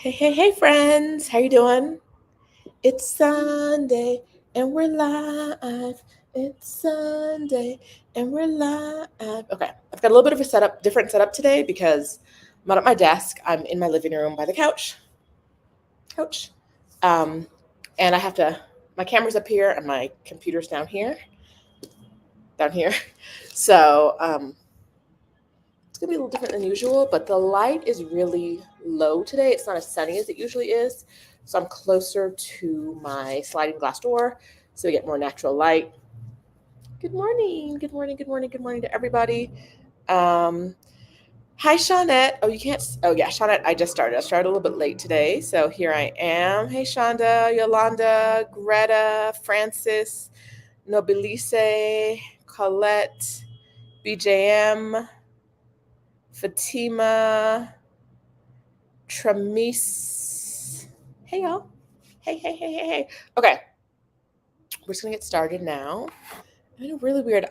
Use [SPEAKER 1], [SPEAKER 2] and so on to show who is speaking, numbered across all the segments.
[SPEAKER 1] Hey, friends. How you doing? It's Sunday and we're live. It's Sunday and we're live. Okay, I've got a little bit of a different setup today because I'm not at my desk. I'm in my living room by the couch. Um, and my camera's up here and my computer's down here. So it's gonna be a little different than usual, but the light is really low today. It's not as sunny as it usually is. So I'm closer to my sliding glass door so we get more natural light. Good morning. Good morning. Good morning. Good morning to everybody. Um, Hi, Shawnette. Oh, you can't. Oh, yeah, Shawnette. I just started. I started a little bit late today. So here I am. Hey, Shonda, Yolanda, Greta, Francis, Nobilice, Colette, BJM, Fatima, Tramis. Hey, y'all. Hey. Okay, we're just gonna get started now. I'm in a really weird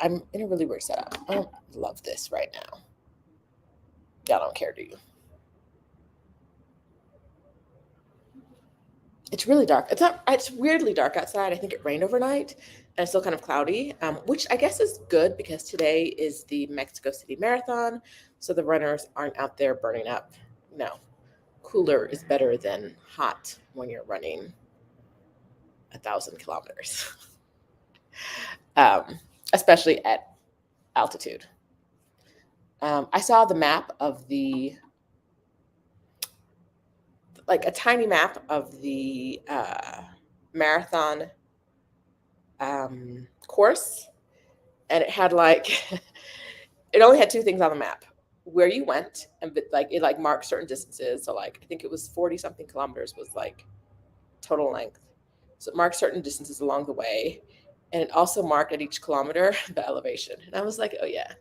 [SPEAKER 1] setup. I don't love this right now. Y'all don't care, do you? It's really dark. It's not. It's weirdly dark outside. I think it rained overnight, and it's still kind of cloudy, which I guess is good because today is the Mexico City Marathon, so the runners aren't out there burning up. No, cooler is better than hot when you're running 1,000 kilometers, um, especially at altitude. I saw the map of a tiny map of the marathon course, and it had it only had two things on the map: where you went, and it marked certain distances. So I think it was 40 something kilometers was total length. So it marked certain distances along the way, and it also marked at each kilometer the elevation. And I was like, oh yeah,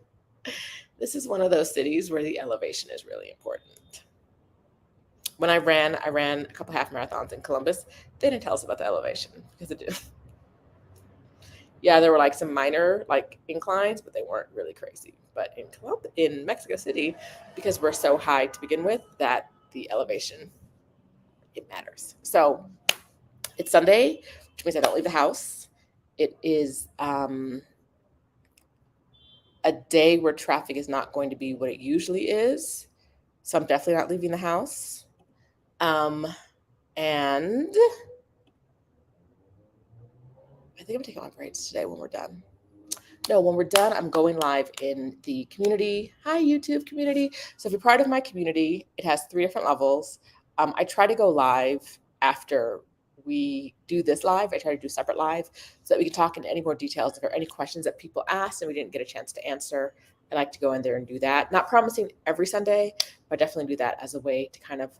[SPEAKER 1] this is one of those cities where the elevation is really important. When I ran a couple half marathons in Columbus. They didn't tell us about the elevation because it did. Yeah, there were some minor inclines, but they weren't really crazy. But in Mexico City, because we're so high to begin with, that the elevation it matters. So it's Sunday, which means I don't leave the house. It is a day where traffic is not going to be what it usually is. So I'm definitely not leaving the house. And I think I'm taking my braids today when we're done. No, when we're done, I'm going live in the community. Hi, YouTube community. So if you're part of my community, it has 3 different levels. I try to go live after we do this live. I try to do separate live so that we can talk in any more details. If there are any questions that people asked and we didn't get a chance to answer, I like to go in there and do that. Not promising every Sunday, but definitely do that as a way to kind of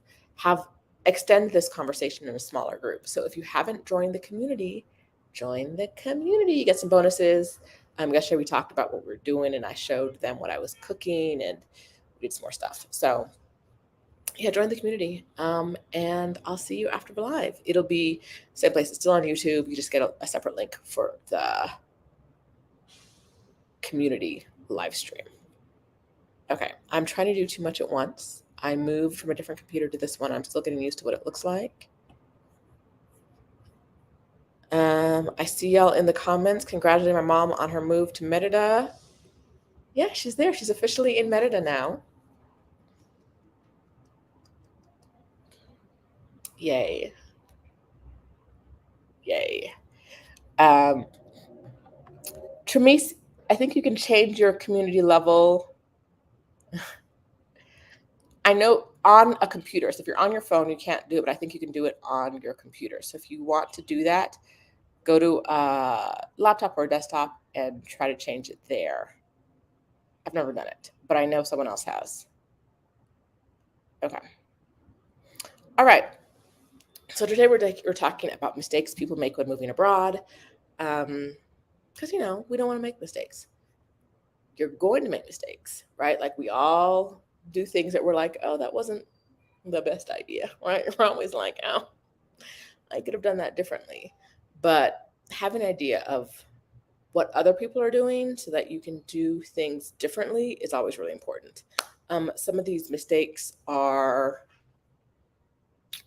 [SPEAKER 1] extend this conversation in a smaller group. So if you haven't joined the community, join the community. You get some bonuses. Yesterday we talked about what we're doing, and I showed them what I was cooking, and we did some more stuff. So yeah, join the community. And I'll see you after the live. It'll be same place. It's still on YouTube. You just get a separate link for the community live stream. Okay, I'm trying to do too much at once. I moved from a different computer to this one. I'm still getting used to what it looks like. I see y'all in the comments congratulating my mom on her move to Merida. Yeah, she's there. She's officially in Merida now. Yay. Tramis, I think you can change your community level. I know on a computer. So if you're on your phone, you can't do it, but I think you can do it on your computer. So if you want to do that, go to a laptop or a desktop and try to change it there. I've never done it, but I know someone else has. Okay. All right. So today we're talking about mistakes people make when moving abroad. Because, we don't want to make mistakes. You're going to make mistakes, right? We all do things that we're like, oh, that wasn't the best idea, right? We're always like, oh, I could have done that differently. But have an idea of what other people are doing so that you can do things differently is always really important. Some of these mistakes are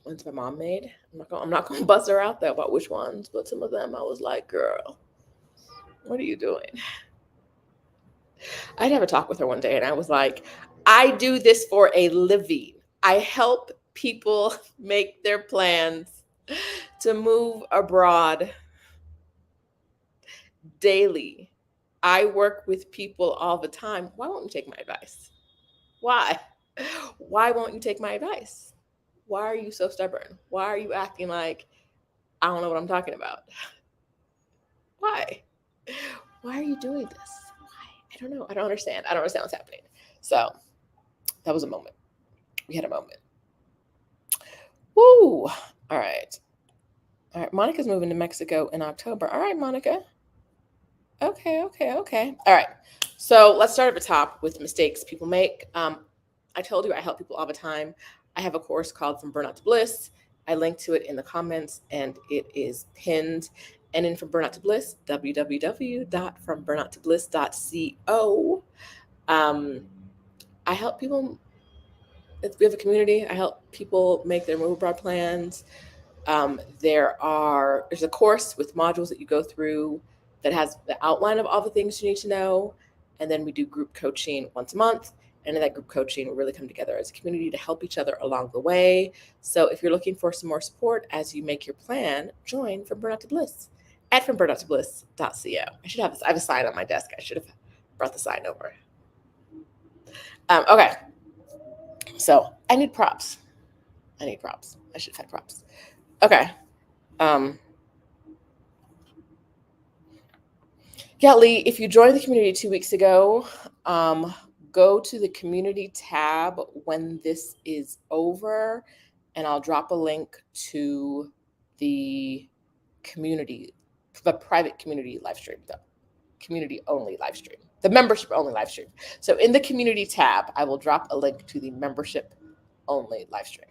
[SPEAKER 1] ones my mom made. I'm not gonna buzz her out there about which ones, but some of them I was like, girl, what are you doing? I'd have a talk with her one day and I was like, I do this for a living. I help people make their plans to move abroad daily. I work with people all the time. Why won't you take my advice? Why? Why won't you take my advice? Why are you so stubborn? Why are you acting like I don't know what I'm talking about? Why? Why are you doing this? Why? I don't know. I don't understand. I don't understand what's happening. So that was a moment. We had a moment. Woo! All right. All right. Monica's moving to Mexico in October. All right, Monica. Okay. All right. So let's start at the top with mistakes people make. I told you I help people all the time. I have a course called From Burnout to Bliss. I linked to it in the comments and it is pinned. And in From Burnout to Bliss, www.fromburnouttobliss.co. I help people. We have a community. I help people make their move abroad plans. There's a course with modules that you go through that has the outline of all the things you need to know, and then we do group coaching once a month. And in that group coaching, we really come together as a community to help each other along the way. So if you're looking for some more support as you make your plan, join From Burnout to Bliss at fromburnouttobliss.co. I should have this. I have a sign on my desk. I should have brought the sign over. Okay. So I need props. I should have had props. Okay. Yeah, Lee, if you joined the community 2 weeks ago, go to the community tab when this is over, and I'll drop a link to the community, the private community live stream, the community only live stream, the membership only live stream. So in the community tab, I will drop a link to the membership only live stream.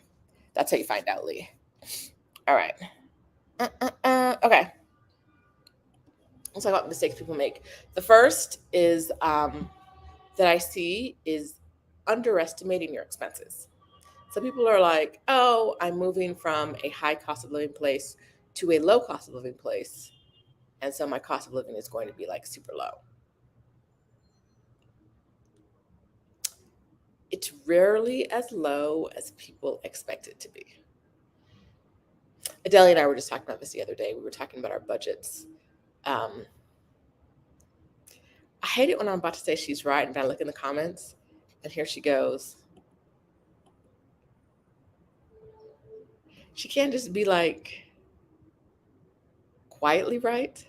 [SPEAKER 1] That's how you find out, Lee. All right. Okay. Let's talk about mistakes people make. The first is that I see is underestimating your expenses. So people are like, oh, I'm moving from a high cost of living place to a low cost of living place. And so my cost of living is going to be like super low. It's rarely as low as people expect it to be. Adele and I were just talking about this the other day. We were talking about our budgets. I hate it when I'm about to say she's right and then I look in the comments and here she goes. She can't just be like quietly right.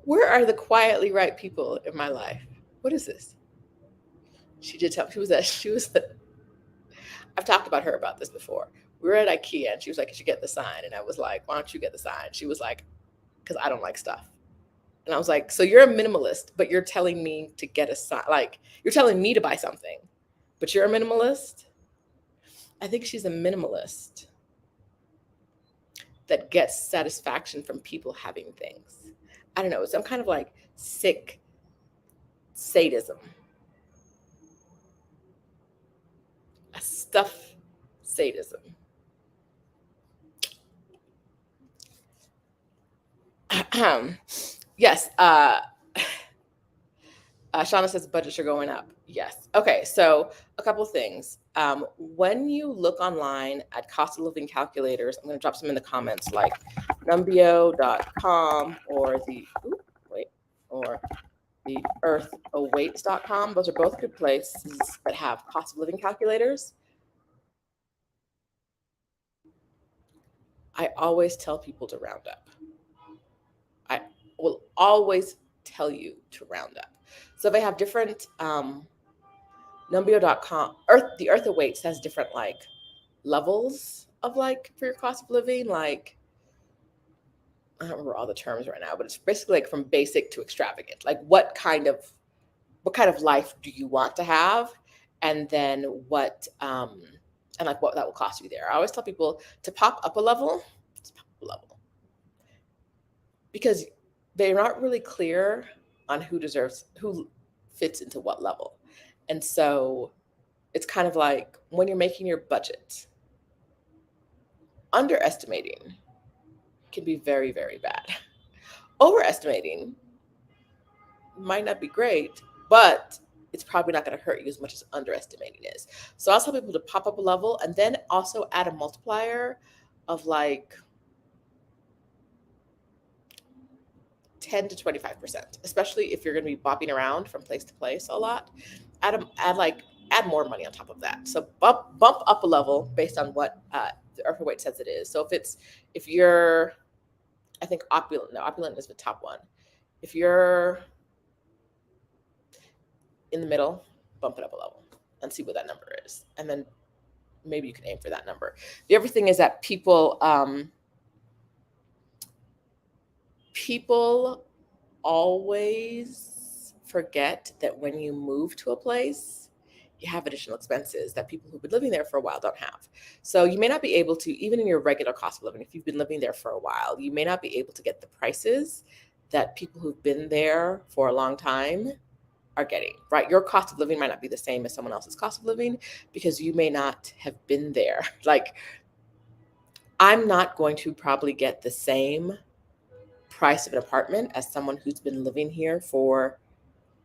[SPEAKER 1] Where are the quietly right people in my life? What is this? She did tell me I've talked about her about this before. We were at IKEA and she was like, you should get the sign. And I was like, why don't you get the sign? She was like, because I don't like stuff. And I was like, so you're a minimalist, but you're telling me to get a sign. Like, you're telling me to buy something, but you're a minimalist? I think she's a minimalist that gets satisfaction from people having things. I don't know. It's some kind of like sick sadism. A stuff sadism. Yes. Shauna says budgets are going up. Yes. Okay. So a couple things. When you look online at cost of living calculators, I'm going to drop some in the comments, like numbeo.com or the earthawaits.com. Those are both good places that have cost of living calculators. I always tell people to round up. I will always tell you to round up. So they have different numbeo.com, the Earth Awaits has different like levels of like for your cost of living. Like, I don't remember all the terms right now, but it's basically like from basic to extravagant. Like what kind of life do you want to have? And then what and like what that will cost you there. I always tell people to pop up a level, because they're not really clear on who fits into what level. And so it's kind of like when you're making your budget, Underestimating can be very, very bad. Overestimating might not be great, but it's probably not going to hurt you as much as underestimating is. So I'll tell people to pop up a level and then also add a multiplier of like 10 to 25%, especially if you're going to be bopping around from place to place a lot. Add more money on top of that. So bump up a level based on what the upper weight says it is. So if you're, I think opulent is the top one. If you're in the middle, bump it up a level and see what that number is, and then maybe you can aim for that number. The other thing is that people always forget that when you move to a place, you have additional expenses that people who've been living there for a while don't have. So you may not be able to, even in your regular cost of living, if you've been living there for a while, you may not be able to get the prices that people who've been there for a long time are getting, right? Your cost of living might not be the same as someone else's cost of living because you may not have been there. Like, I'm not going to probably get the same price of an apartment as someone who's been living here for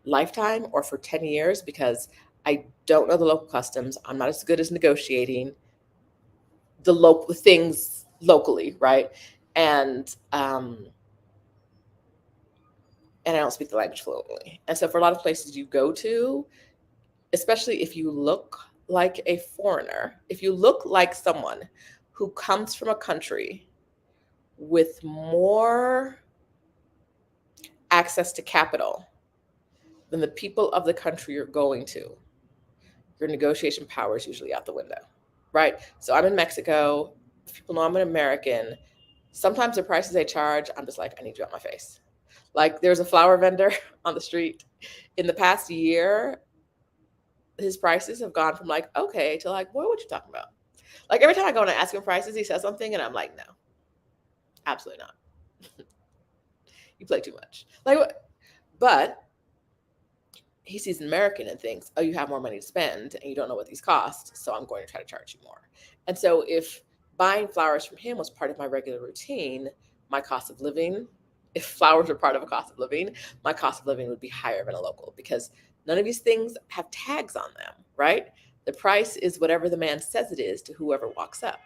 [SPEAKER 1] lifetime or for 10 years because I don't know the local customs. I'm not as good as negotiating the local things locally, right? And I don't speak the language fluently. And so for a lot of places you go to, especially if you look like a foreigner, if you look like someone who comes from a country with more access to capital than the people of the country you're going to, your negotiation power is usually out the window, right? So I'm in Mexico. If people know I'm an American, sometimes the prices they charge, I'm just like, I need you on my face. Like, there's a flower vendor on the street. In the past year, his prices have gone from like, okay, to like, what you talking about? Like, every time I go and I ask him prices, he says something and I'm like, no, absolutely not. You play too much. Like, but he sees an American and thinks, oh, you have more money to spend and you don't know what these cost, so I'm going to try to charge you more. And so if buying flowers from him was part of my regular routine, my cost of living, if flowers were part of a cost of living, my cost of living would be higher than a local because none of these things have tags on them, right? The price is whatever the man says it is to whoever walks up.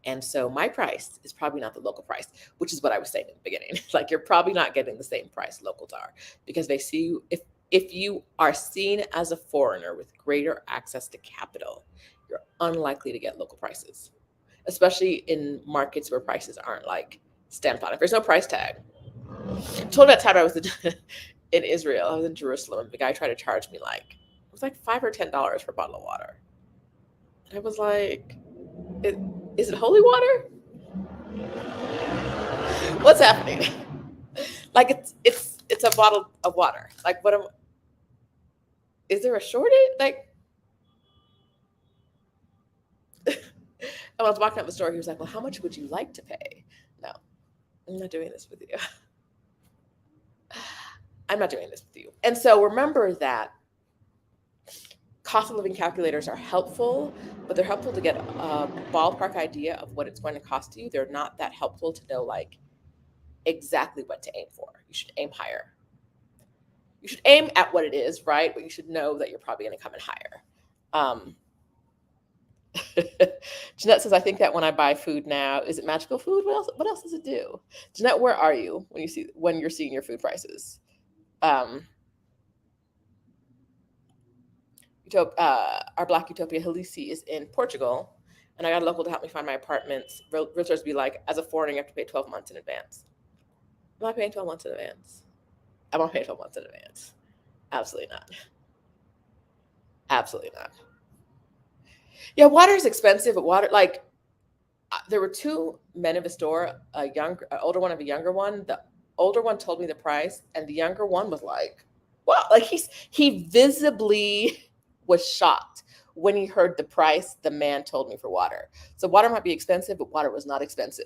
[SPEAKER 1] And so my price is probably not the local price, which is what I was saying in the beginning. Like, you're probably not getting the same price locals are because they see you, if you are seen as a foreigner with greater access to capital, you're unlikely to get local prices, especially in markets where prices aren't like stamped on. If there's no price tag. I told that time I was in Israel, I was in Jerusalem, and the guy tried to charge me like, it was like $5 or $10 for a bottle of water. And I was like, is it holy water? What's happening? Like, it's a bottle of water. Like, is there a shortage? Like, and I was walking out the store, he was like, well, how much would you like to pay? No, I'm not doing this with you. I'm not doing this with you. And so remember that cost of living calculators are helpful, but they're helpful to get a ballpark idea of what it's going to cost you. They're not that helpful to know like exactly what to aim for. You should aim higher. You should aim at what it is, right? But you should know that you're probably going to come in higher. Jeanette says, I think that when I buy food now, is it magical food? What else does it do? Jeanette, where are you when you're seeing your food prices? Our Black Utopia, Halisi, is in Portugal, and I got a local to help me find my apartments. Realtors be like, as a foreigner, you have to pay 12 months in advance. I'm not paying 12 months in advance. I'm not paying 12 months in advance. Absolutely not. Absolutely not. Yeah, water is expensive, but water, like, there were two men of the store, an older one and a younger one. The older one told me the price, and the younger one was like, "Well," like he visibly was shocked when he heard the price the man told me for water. So water might be expensive, but water was not expensive.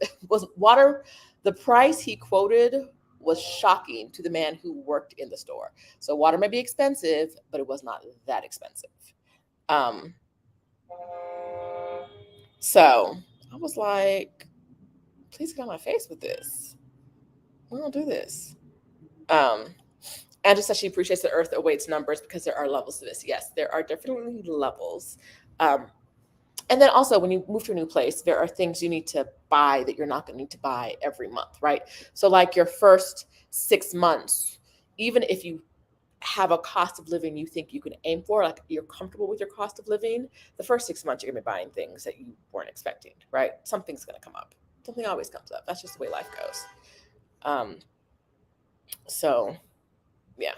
[SPEAKER 1] The price he quoted was shocking to the man who worked in the store. So water may be expensive, but it was not that expensive. So I was like, please get on my face with this. We don't do this. Andrew says she appreciates the earth awaits numbers because there are levels to this. Yes, there are definitely levels. Um, and then also, when you move to a new place, there are things you need to buy that you're not going to need to buy every month, right? So, like your first 6 months, even if you have a cost of living you think you can aim for, like you're comfortable with your cost of living, the first 6 months you're going to be buying things that you weren't expecting, right? Something's going to come up. Something always comes up. That's just the way life goes. So, yeah,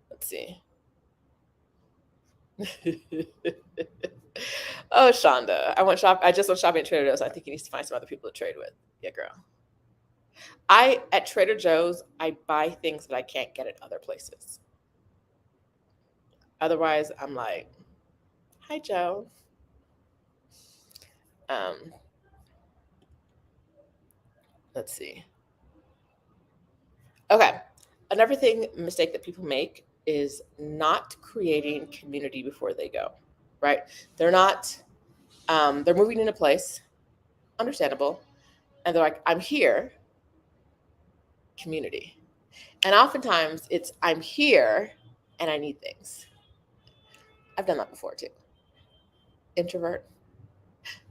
[SPEAKER 1] let's see. Oh, Shonda, I just went shopping at Trader Joe's. I think he needs to find some other people to trade with. Yeah, girl. At Trader Joe's, I buy things that I can't get at other places. Otherwise, I'm like, hi, Joe. Um, let's see. Okay. Another mistake that people make is not creating community before they go, right? They're not, they're moving in a place, understandable. And they're like, I'm here, community. And oftentimes it's, I'm here and I need things. I've done that before too. Introvert.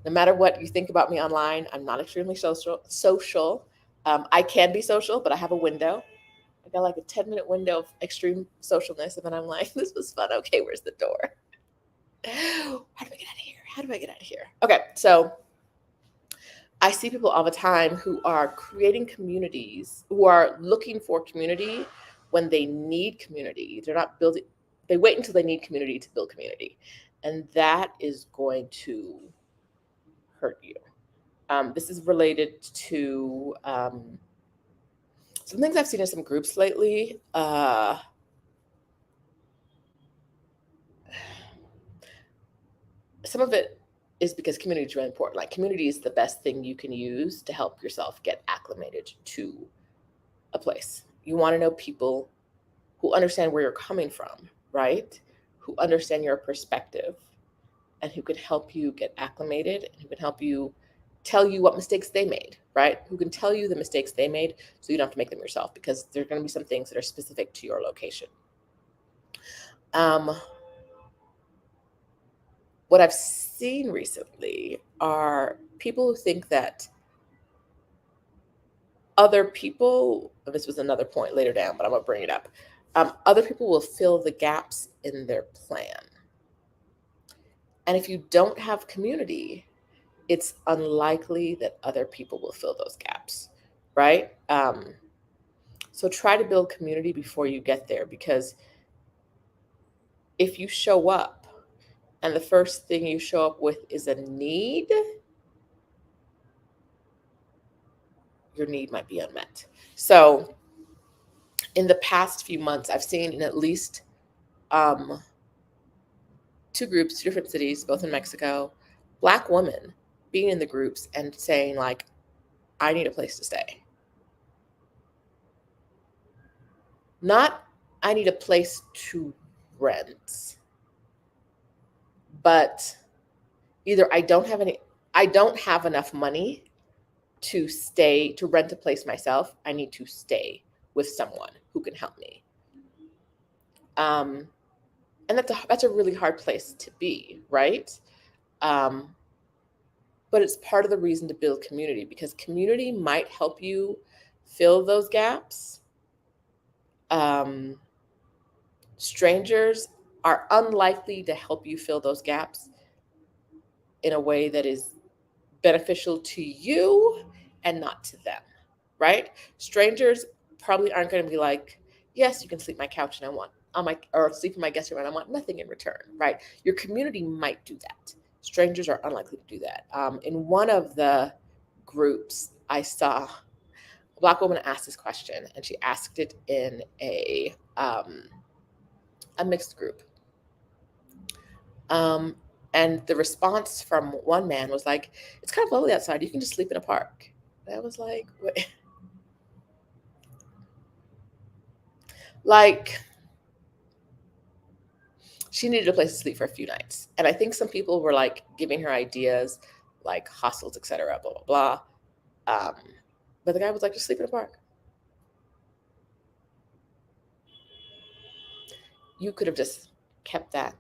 [SPEAKER 1] No matter what you think about me online, I'm not extremely social. I can be social, but I have a window. I got like a 10-minute window of extreme socialness. And then I'm like, this was fun. Okay, where's the door? How do I get out of here? How do I get out of here? Okay, so I see people all the time who are creating communities, who are looking for community when they need community. They're not building, they wait until they need community to build community. And that is going to hurt you. This is related to some things I've seen in some groups lately. Some of it is because community is really important. Like, community is the best thing you can use to help yourself get acclimated to a place. You want to know people who understand where you're coming from, right? Who understand your perspective and who can help you get acclimated and who can help you tell you what mistakes they made, right? Who can tell you the mistakes they made so you don't have to make them yourself, because there are going to be some things that are specific to your location. What I've seen recently are people who think that other people, this was another point later down, but I'm going to bring it up. Other people will fill the gaps in their plan. And if you don't have community, it's unlikely that other people will fill those gaps, right? So try to build community before you get there, because if you show up and the first thing you show up with is a need, your need might be unmet. So in the past few months, I've seen in at least two groups, two different cities, both in Mexico, Black women being in the groups and saying, like, I need a place to stay. Not, I need a place to rent, but either I don't have enough money to stay, to rent a place myself. I need to stay with someone who can help me. And that's a really hard place to be, right? But it's part of the reason to build community, because community might help you fill those gaps. Strangers are unlikely to help you fill those gaps in a way that is beneficial to you and not to them, right? Strangers probably aren't going to be like, yes, you can sleep my couch and I want on my, or sleep in my guest room and I want nothing in return, right? Your community might do that. Strangers are unlikely to do that. In one of the groups, I saw a Black woman ask this question, and she asked it in a mixed group. And the response from one man was like, it's kind of lovely outside. You can just sleep in a park. And I was like, wait. Like, she needed a place to sleep for a few nights. And I think some people were like giving her ideas like hostels, etc. Blah blah blah. But the guy was like, just sleep in the park. You could have just kept that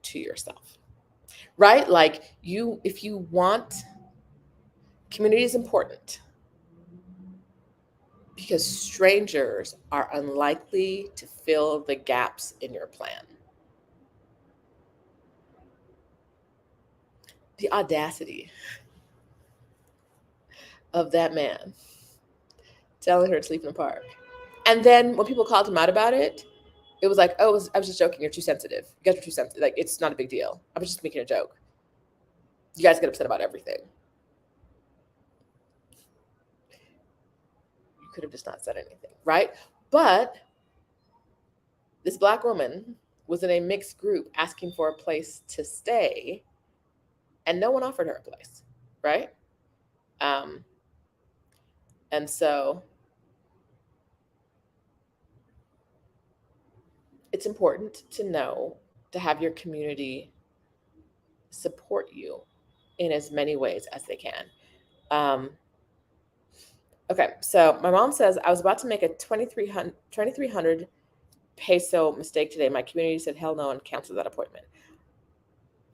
[SPEAKER 1] to yourself, right? Like if you want, community is important because strangers are unlikely to fill the gaps in your plan. The audacity of that man telling her to sleep in the park. And then when people called him out about it, it was like, oh, I was just joking. You're too sensitive. You guys are too sensitive. Like, it's not a big deal. I was just making a joke. You guys get upset about everything. You could have just not said anything, right? But this Black woman was in a mixed group asking for a place to stay, and no one offered her a place, right? Um, and so it's important to know, to have your community support you in as many ways as they can. Okay, so my mom says, I was about to make a 2,300 peso mistake today. My community said hell no and canceled that appointment.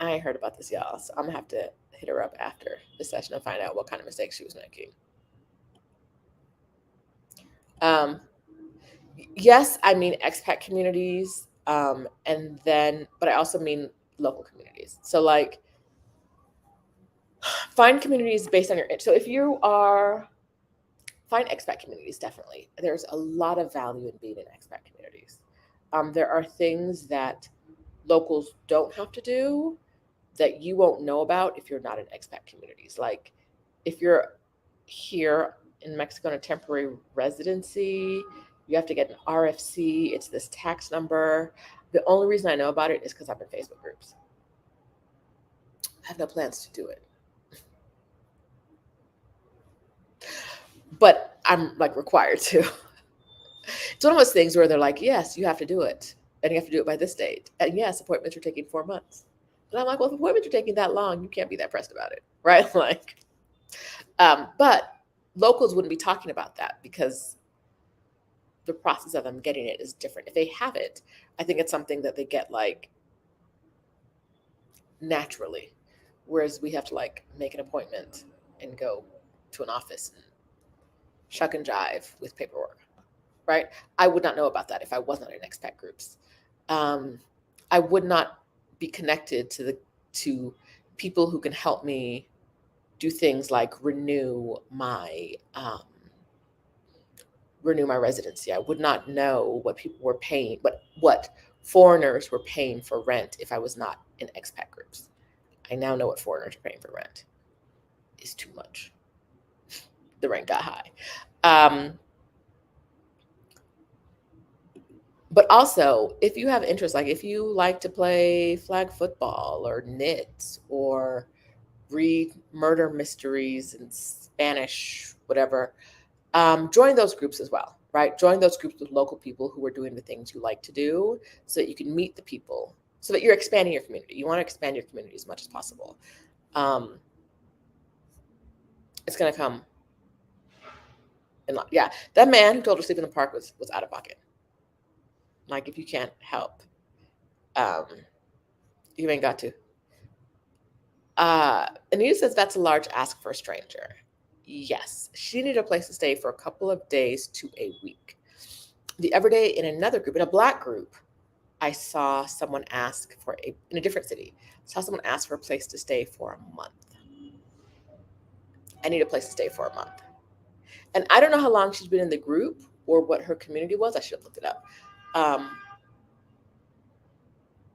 [SPEAKER 1] I ain't heard about this, y'all, so I'm gonna have to hit her up after the session and find out what kind of mistake she was making. Yes, I mean expat communities, and then, but I also mean local communities. So like, find communities based on your. So if you are, find expat communities. Definitely, there's a lot of value in being in expat communities. There are things that locals don't have to do that you won't know about if you're not in expat communities. Like if you're here in Mexico in a temporary residency, you have to get an RFC. It's this tax number. The only reason I know about it is because I'm in Facebook groups. I have no plans to do it. But I'm like required to. It's one of those things where they're like, yes, you have to do it. And you have to do it by this date. And yes, appointments are taking 4 months. And I'm like, well, if appointments are taking that long, you can't be that pressed about it. Right? Like, but locals wouldn't be talking about that because the process of them getting it is different. If they have it, I think it's something that they get like naturally. Whereas we have to like make an appointment and go to an office and shuck and jive with paperwork. Right? I would not know about that if I wasn't in expat groups. I would not be connected to people who can help me do things like renew my residency. I would not know what people were paying, what foreigners were paying for rent if I was not in expat groups. I now know what foreigners are paying for rent. It's too much. The rent got high. But also, if you have interest, like if you like to play flag football or knit or read murder mysteries in Spanish, whatever, join those groups as well, right? Join those groups with local people who are doing the things you like to do so that you can meet the people, so that you're expanding your community. You want to expand your community as much as possible. It's going to come. Yeah, that man who told her to sleep in the park was out of pocket. Like, if you can't help, you ain't got to. Anita says that's a large ask for a stranger. Yes, she needed a place to stay for a couple of days to a week. The other day, in another group, in a Black group, I saw someone ask in a different city, saw someone ask for a place to stay for a month. I need a place to stay for a month. And I don't know how long she's been in the group or what her community was. I should have looked it up.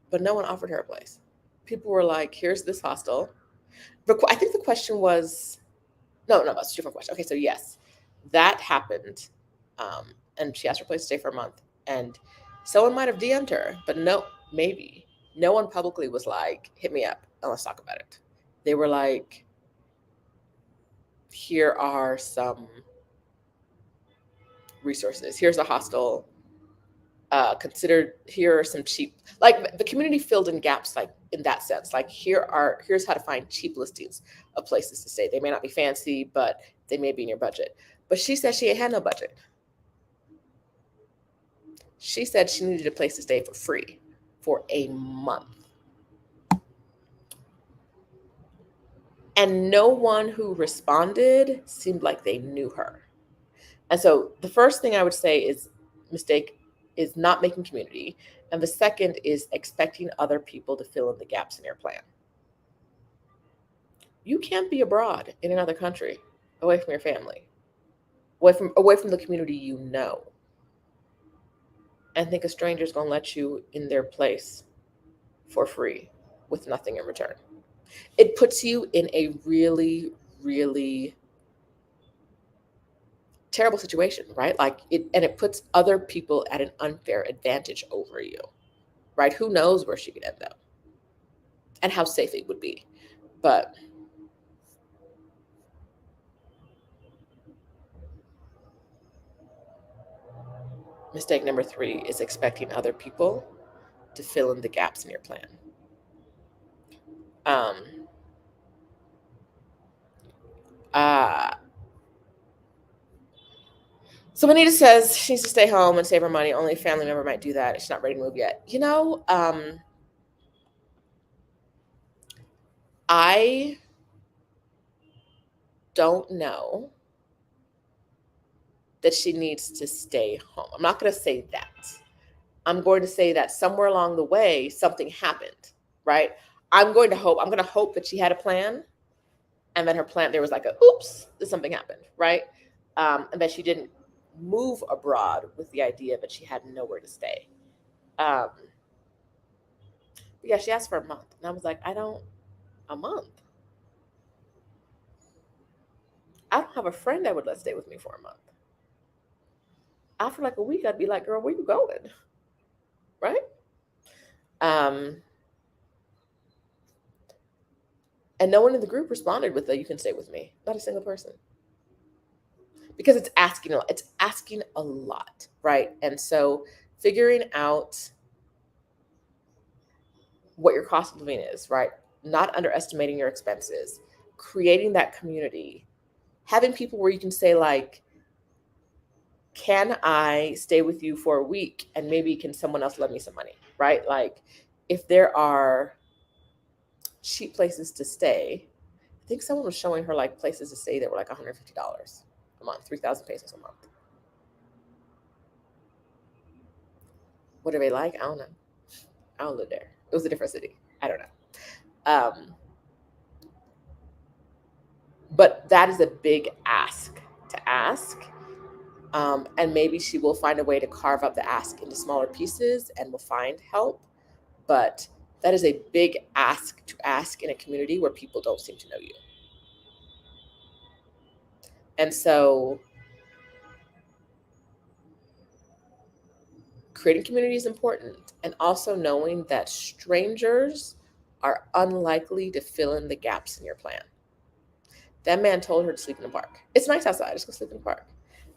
[SPEAKER 1] But no one offered her a place. People were like, here's this hostel. I think the question was, no, that's a different question. Okay, so yes, that happened. And she asked for a place to stay for a month. And someone might have DM'd her, but no, maybe. No one publicly was like, hit me up and let's talk about it. They were like, here are some resources. Here's a hostel. Consider, here are some cheap, like the community filled in gaps, like in that sense, like here's how to find cheap listings of places to stay. They may not be fancy, but they may be in your budget. But she said she ain't had no budget. She said she needed a place to stay for free for a month. And no one who responded seemed like they knew her. And so the first thing I would say is mistake is not making community. And the second is expecting other people to fill in the gaps in your plan. You can't be abroad in another country, away from your family, away from the community you know, and think a stranger's gonna let you in their place for free with nothing in return. It puts you in a really, really terrible situation, right? Like it puts other people at an unfair advantage over you, right? Who knows where she could end up and how safe it would be. But mistake number 3 is expecting other people to fill in the gaps in your plan. Um, uh, so Anita says she needs to stay home and save her money. Only a family member might do that. She's not ready to move yet. I don't know that she needs to stay home. I'm not going to say that. I'm going to say that somewhere along the way, something happened, right? I'm going to hope that she had a plan, and then her plan, there was like a, oops, something happened, right? And that she didn't move abroad with the idea that she had nowhere to stay. But yeah, she asked for a month. And I was like, a month? I don't have a friend that would let stay with me for a month. After like a week, I'd be like, girl, where you going? Right? Um, and no one in the group responded with a, you can stay with me. Not a single person. Because it's asking a lot, right? And so figuring out what your cost of living is, right? Not underestimating your expenses, creating that community, having people where you can say like, can I stay with you for a week and maybe can someone else lend me some money, right? Like if there are cheap places to stay, I think someone was showing her like places to stay that were like $150 a month, 3,000 pesos a month. What are they like? I don't know. I don't live there. It was a different city. I don't know. But that is a big ask to ask. And maybe she will find a way to carve up the ask into smaller pieces and will find help. But that is a big ask to ask in a community where people don't seem to know you. And so creating community is important. And also knowing that strangers are unlikely to fill in the gaps in your plan. That man told her to sleep in the park. It's nice outside. Just go sleep in the park.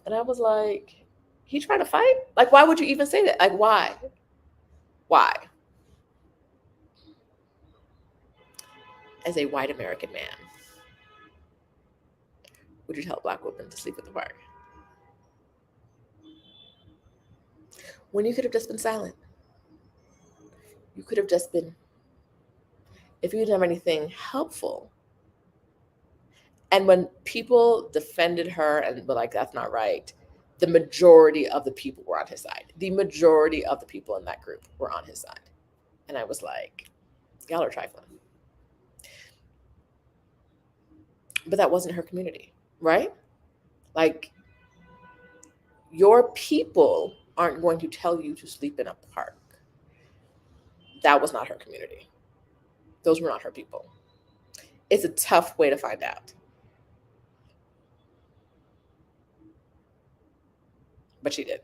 [SPEAKER 1] And I was like, he trying to fight? Like, why would you even say that? Like, why? Why? As a white American man, would you tell a black woman to sleep in the park? When you could have just been silent. You could have just been, if you didn't have anything helpful. And when people defended her and were like, that's not right, the majority of the people were on his side. The majority of the people in that group were on his side. And I was like, y'all are trifling. But that wasn't her community, right? Like, your people aren't going to tell you to sleep in a park. That was not her community. Those were not her people. It's a tough way to find out. But she did.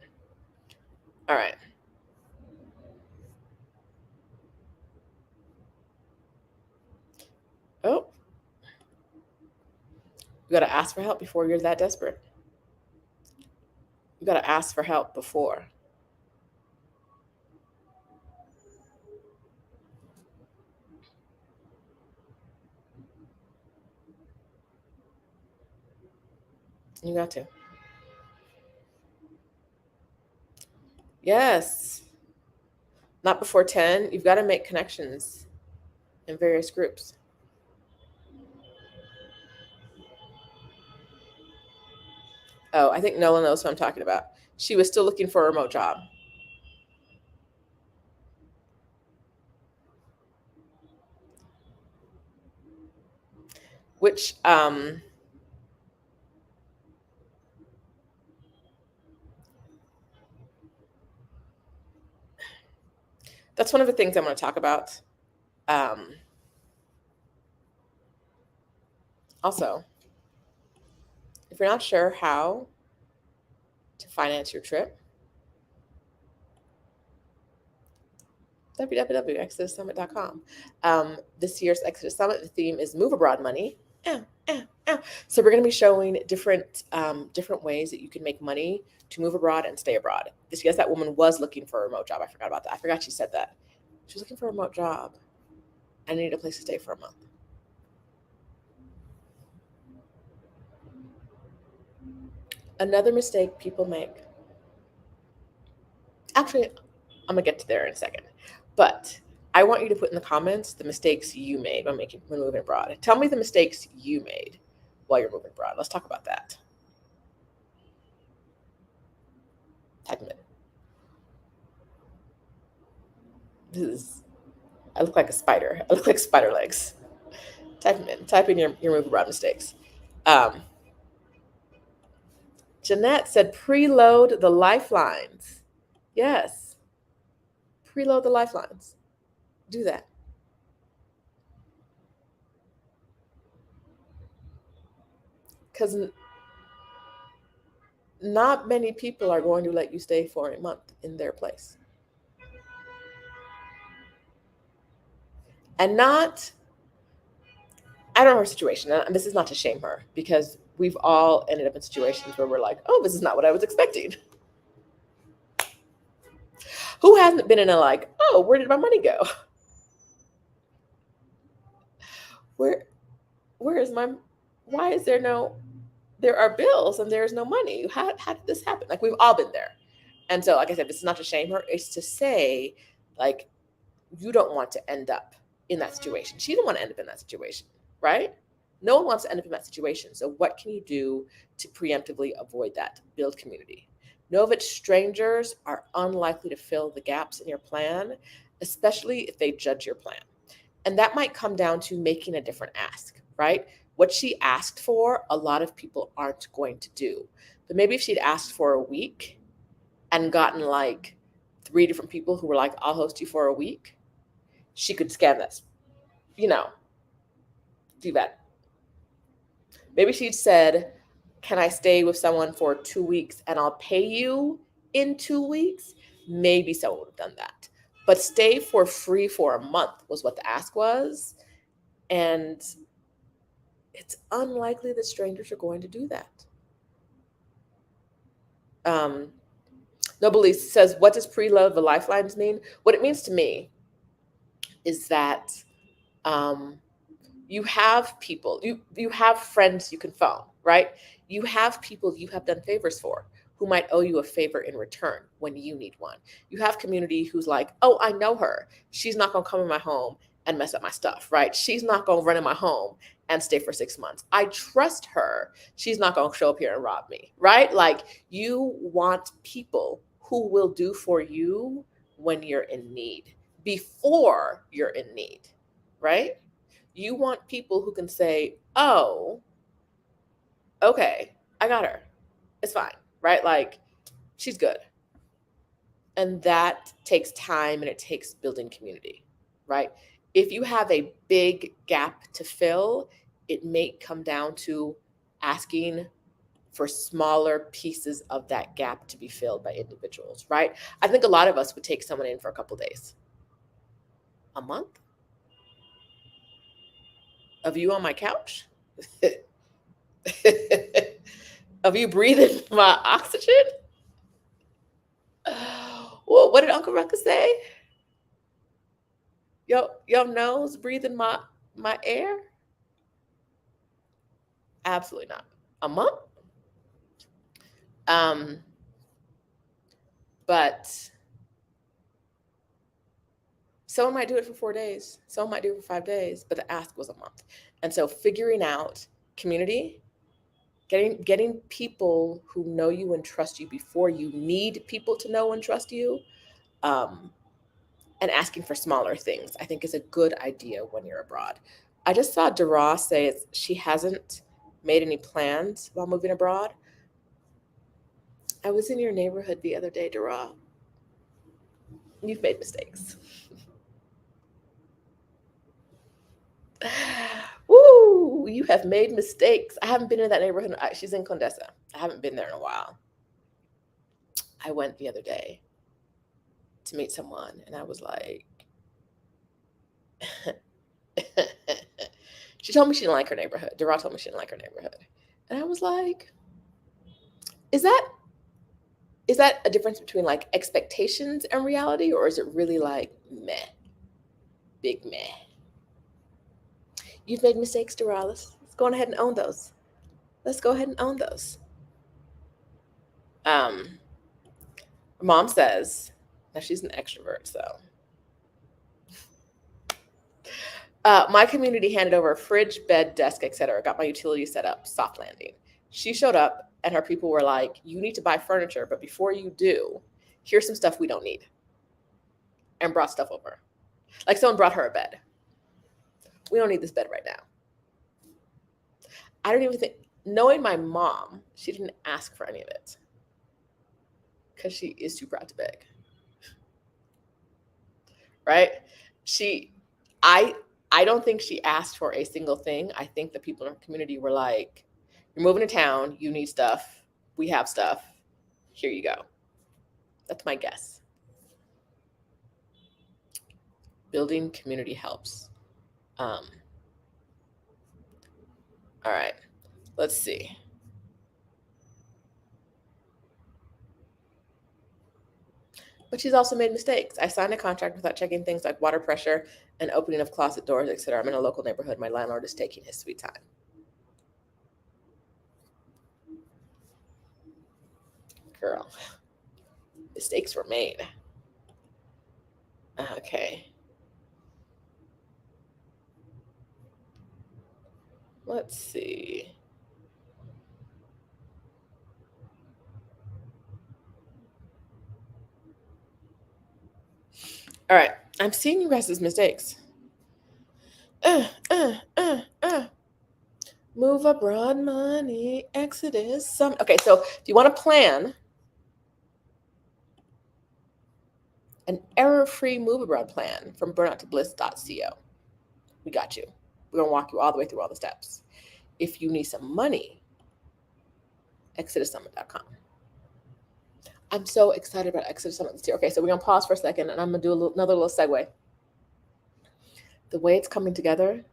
[SPEAKER 1] All right. Oh, you got to ask for help before you're that desperate. You got to ask for help before. You got to. Yes. Not before 10. You've got to make connections in various groups. Oh, I think Nola knows what I'm talking about. She was still looking for a remote job. Which that's one of the things I'm going to talk about. Um, Also, if you're not sure how to finance your trip, www.exodussummit.com. This year's Exodus Summit, the theme is Move Abroad Money. So we're going to be showing different ways that you can make money to move abroad and stay abroad. This yes, that woman was looking for a remote job. I forgot about that. I forgot she said that. She was looking for a remote job. I needed a place to stay for a month. Another mistake people make. Actually, I'm gonna get to there in a second. But I want you to put in the comments the mistakes you made when moving abroad. Tell me the mistakes you made while you're moving abroad. Let's talk about that. Type them in. This is, I look like a spider. I look like spider legs. Type them in. Type in your move abroad mistakes. Um, Jeanette said preload the lifelines. Yes, preload the lifelines. Do that. Because not many people are going to let you stay for a month in their place. And not, I don't know her situation, and this is not to shame her, because we've all ended up in situations where we're like, oh, this is not what I was expecting. Who hasn't been in a like, oh, where did my money go? Where where is my why is there no there are bills and there's no money? How did this happen? Like we've all been there. And so, like I said, this is not to shame her, it's to say, like, you don't want to end up in that situation. She didn't want to end up in that situation, right? No one wants to end up in that situation. So, what can you do to preemptively avoid that? Build community. Know that strangers are unlikely to fill the gaps in your plan, especially if they judge your plan. And that might come down to making a different ask, right? What she asked for, a lot of people aren't going to do. But maybe if she'd asked for a week and gotten like three different people who were like, I'll host you for a week, she could scam this, you know, do that. Maybe she'd said, can I stay with someone for 2 weeks and I'll pay you in 2 weeks? Maybe someone would have done that. But stay for free for a month was what the ask was. And it's unlikely that strangers are going to do that. Um, Nobly says, what does preload the lifelines mean? What it means to me is that um, you have people, you have friends you can phone, right? You have people you have done favors for who might owe you a favor in return when you need one. You have community who's like, oh, I know her. She's not going to come in my home and mess up my stuff, right? She's not going to run in my home and stay for 6 months. I trust her. She's not going to show up here and rob me, right? Like you want people who will do for you when you're in need, before you're in need, right? You want people who can say, oh, okay, I got her. It's fine, right? Like, she's good. And that takes time and it takes building community, right? If you have a big gap to fill, it may come down to asking for smaller pieces of that gap to be filled by individuals, right? I think a lot of us would take someone in for a couple days, a month of you on my couch, of you breathing my oxygen. Well, what did Uncle Ruckus say? Your nose breathing my air? Absolutely not. A month? But someone might do it for 4 days. Someone might do it for 5 days, but the ask was a month. And so figuring out community, getting people who know you and trust you before you need people to know and trust you, um, and asking for smaller things, I think is a good idea when you're abroad. I just saw Dara say she hasn't made any plans while moving abroad. I was in your neighborhood the other day, Dara. You've made mistakes. Woo! You have made mistakes. I haven't been in that neighborhood. She's in Condesa. I haven't been there in a while. I went the other day to meet someone, and I was like, she told me she didn't like her neighborhood. Dara told me she didn't like her neighborhood. And I was like, is that a difference between like expectations and reality, or is it really like meh, big meh? You've made mistakes, Dara. Let's go ahead and own those. Let's go ahead and own those. Mom says, now she's an extrovert, so. My community handed over a fridge, bed, desk, etc. Got my utilities set up, soft landing. She showed up and her people were like, you need to buy furniture, but before you do, here's some stuff we don't need. And brought stuff over. Like someone brought her a bed. We don't need this bed right now. I don't even think, knowing my mom, she didn't ask for any of it. Because she is too proud to beg. Right? I don't think she asked for a single thing. I think the people in her community were like, you're moving to town, you need stuff, we have stuff, here you go. That's my guess. Building community helps. All right, let's see. But she's also made mistakes. I signed a contract without checking things like water pressure and opening of closet doors, etc. I'm in a local neighborhood. My landlord is taking his sweet time. Girl, mistakes were made. Okay. Let's see. All right. I'm seeing you guys' mistakes. Move abroad money, Exodus. Okay, so if you want to plan an error-free move abroad plan from burnouttobliss.co, we got you. We're going to walk you all the way through all the steps. If you need some money, exodussummit.com. I'm so excited about Exodus Summit this year. Okay, so we're going to pause for a second, and I'm going to do another little segue. The way it's coming together.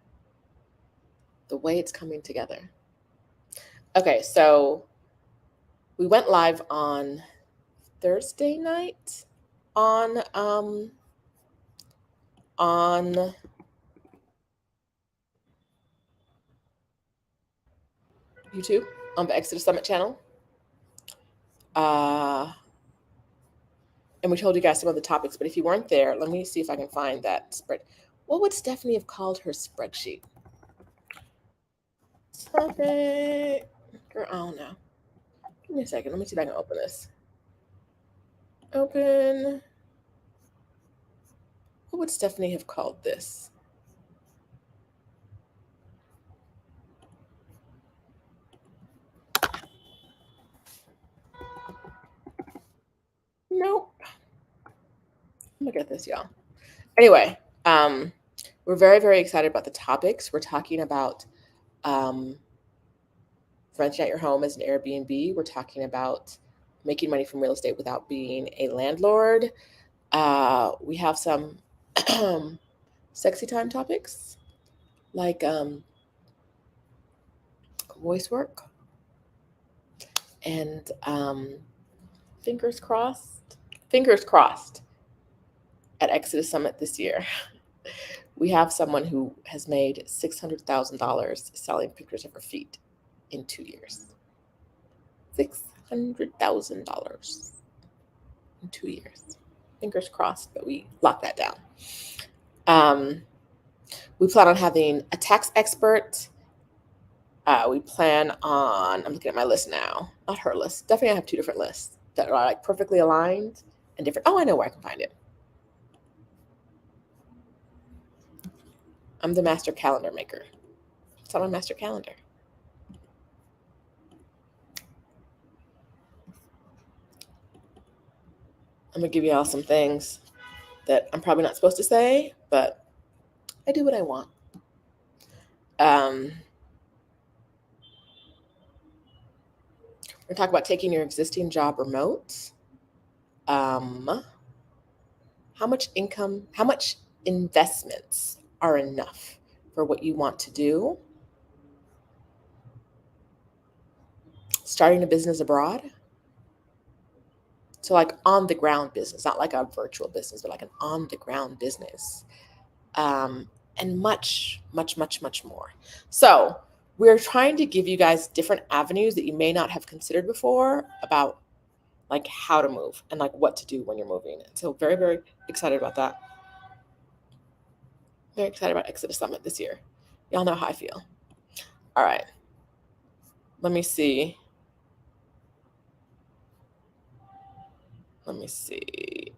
[SPEAKER 1] Okay, so we went live on Thursday night on YouTube on the Exodus Summit channel. And we told you guys some of the topics, but if you weren't there, let me see if I can find that spread. What would Stephanie have called her spreadsheet? Topic. Girl, I don't know. Give me a second. Let me see if I can open this. Open. What would Stephanie have called this? Nope. Look at this, y'all. Anyway, we're very, very excited about the topics. We're talking about renting out your home as an Airbnb. We're talking about making money from real estate without being a landlord. We have some sexy time topics like voice work and fingers crossed at Exodus Summit this year. We have someone who has made $600,000 selling pictures of her feet in 2 years. $100,000 in 2 years. Fingers crossed, but we locked that down. We plan on having a tax expert. We plan on, I'm looking at my list now, not her list. Definitely I have two different lists that are like perfectly aligned and different. Oh, I know where I can find it. I'm the master calendar maker. It's on my master calendar. I'm gonna give you all some things that I'm probably not supposed to say, but I do what I want. We're gonna talk about taking your existing job remote. How much income, how much investments are enough for what you want to do? Starting a business abroad. So like on the ground business, not like a virtual business, but like an on the ground business. And much, much, much, much more. So we're trying to give you guys different avenues that you may not have considered before about like how to move and like what to do when you're moving. So very, very excited about that. Very excited about Exodus Summit this year. Y'all know how I feel. All right. Let me see.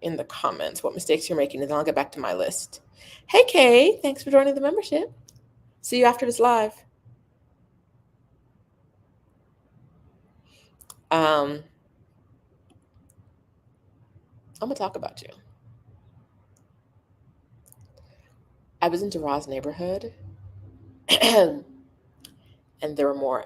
[SPEAKER 1] In the comments what mistakes you're making, and then I'll get back to my list. Hey, Kay, thanks for joining the membership. See you after this live. I'm gonna talk about you. I was in Duras neighborhood, and there were more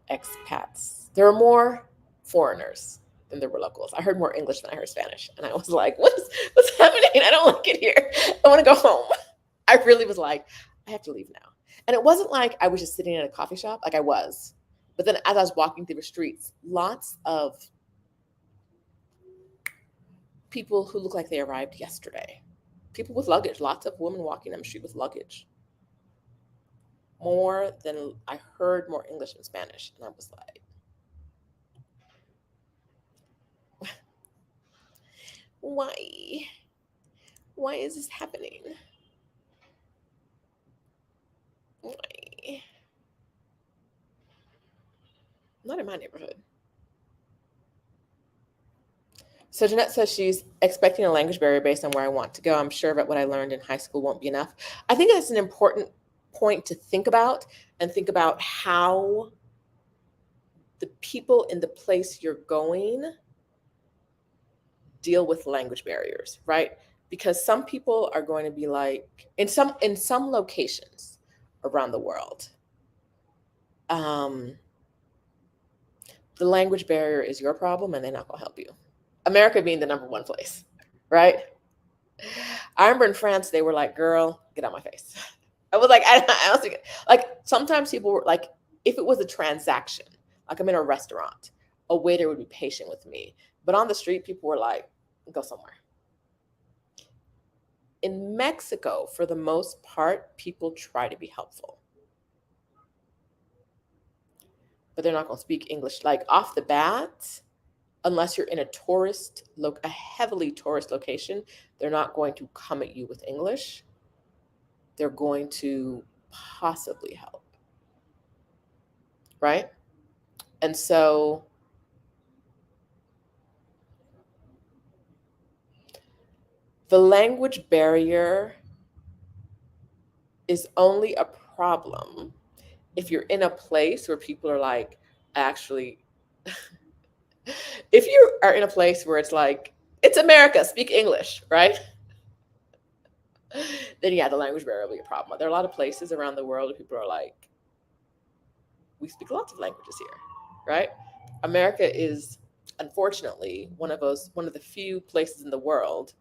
[SPEAKER 1] expats. There were more foreigners than there were locals. I heard more English than I heard Spanish, and I was like, what's happening? I don't like it here. I want to go home. I really was like, I have to leave now. And it wasn't like I was just sitting in a coffee shop, like I was. But then as I was walking through the streets, lots of people who look like they arrived yesterday. People with luggage, lots of women walking down the street with luggage. More than I heard more English and Spanish. And I was like, why? Why is this happening? Why? Not in my neighborhood. So Jeanette says she's expecting a language barrier based on where I want to go. I'm sure that what I learned in high school won't be enough. I think that's an important point to think about, and think about how the people in the place you're going deal with language barriers, right? Because some people are going to be like, in some locations around the world, the language barrier is your problem and they're not going to help you. America being the number one place, right? I remember in France, they were like, girl, get out my face. I was like, I don't think, like, sometimes people were like, if it was a transaction, like I'm in a restaurant, a waiter would be patient with me. But on the street, people were like, go somewhere. In Mexico, for the most part, people try to be helpful. But they're not going to speak English. Like off the bat, unless you're in a heavily tourist location, they're not going to come at you with English. They're going to possibly help, right? And so the language barrier is only a problem if you're in a place where people are like, actually, if you are in a place where it's like, it's America, speak English, right? Then yeah, the language barrier will be a problem. There are a lot of places around the world where people are like, we speak lots of languages here, right? America is unfortunately one of the few places in the world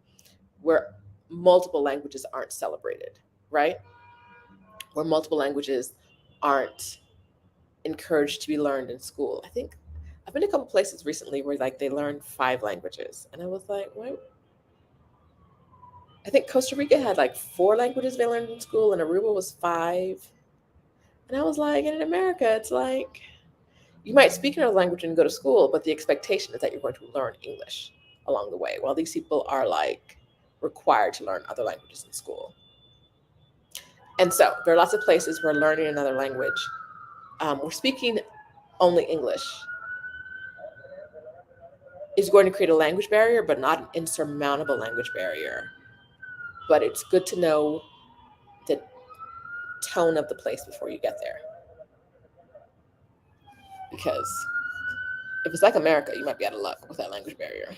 [SPEAKER 1] where multiple languages aren't celebrated, right? Where multiple languages aren't encouraged to be learned in school. I think I've been to a couple places recently where like they learn 5 languages, and I was like, what? I think Costa Rica had like 4 languages they learned in school, and Aruba was 5. And I was like, and in America, it's like, You might speak another language and go to school, but the expectation is that you're going to learn English along the way, while these people are like required to learn other languages in school. And so there are lots of places where learning another language, we're speaking only English, is going to create a language barrier, but not an insurmountable language barrier. But it's good to know the tone of the place before you get there. Because if it's like America, you might be out of luck with that language barrier.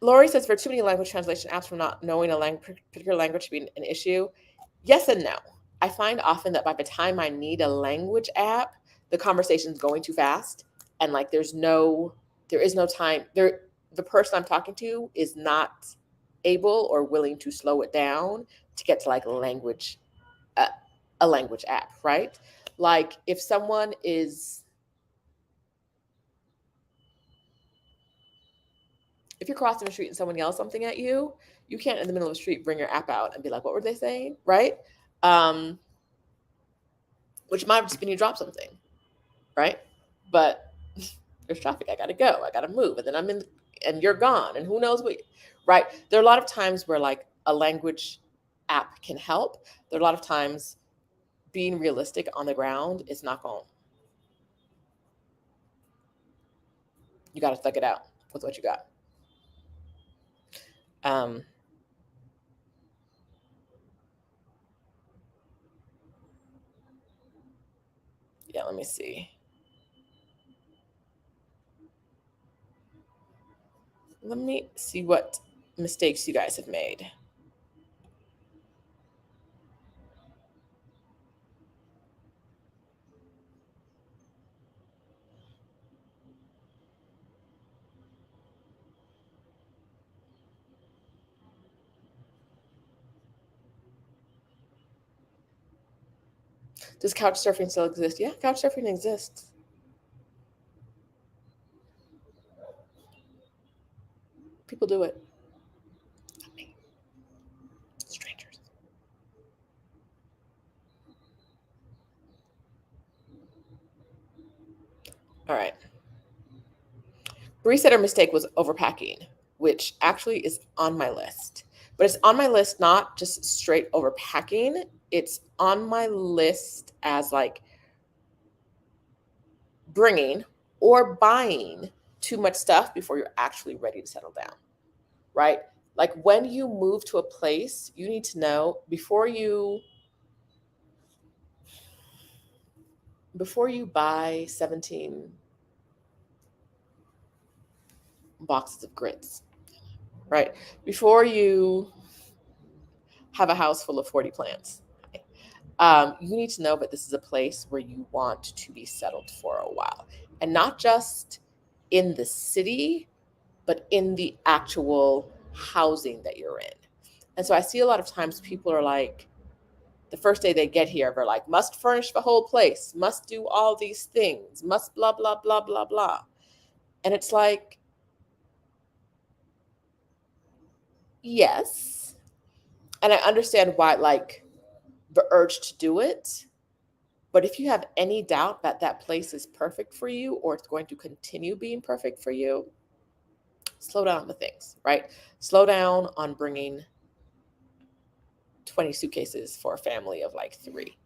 [SPEAKER 1] Lori says for too many language translation apps from not knowing a particular language to be an issue. Yes and no. I find often that by the time I need a language app, the conversation's going too fast, and like there is no time. The person I'm talking to is not able or willing to slow it down to get to like a language app, right? Like if someone is, if you're crossing the street and someone yells something at you, you can't in the middle of the street bring your app out and be like, what were they saying? Right? Which might just mean you drop something, right? But there's traffic. I gotta go. I gotta move. And then and you're gone. And who knows what, right? There are a lot of times where like a language app can help. There are a lot of times being realistic on the ground is not going. You gotta thug it out with what you got. Yeah, let me see. Let me see what mistakes you guys have made. Does couch surfing still exist? Yeah, couch surfing exists. People do it. Not me. Strangers. All right. Bree said her mistake was overpacking, which actually is on my list. But it's on my list not just straight overpacking, it's on my list as like bringing or buying too much stuff before you're actually ready to settle down, right? Like when you move to a place, you need to know before you buy 17 boxes of grits, right? Before you have a house full of 40 plants, you need to know that this is a place where you want to be settled for a while, and not just in the city, but in the actual housing that you're in. And so I see a lot of times people are like, the first day they get here, they're like, must furnish the whole place, must do all these things, must blah, blah, blah, blah, blah. And it's like, yes. And I understand why, like, the urge to do it. But if you have any doubt that that place is perfect for you or it's going to continue being perfect for you, slow down with things, right? Slow down on bringing 20 suitcases for a family of like 3,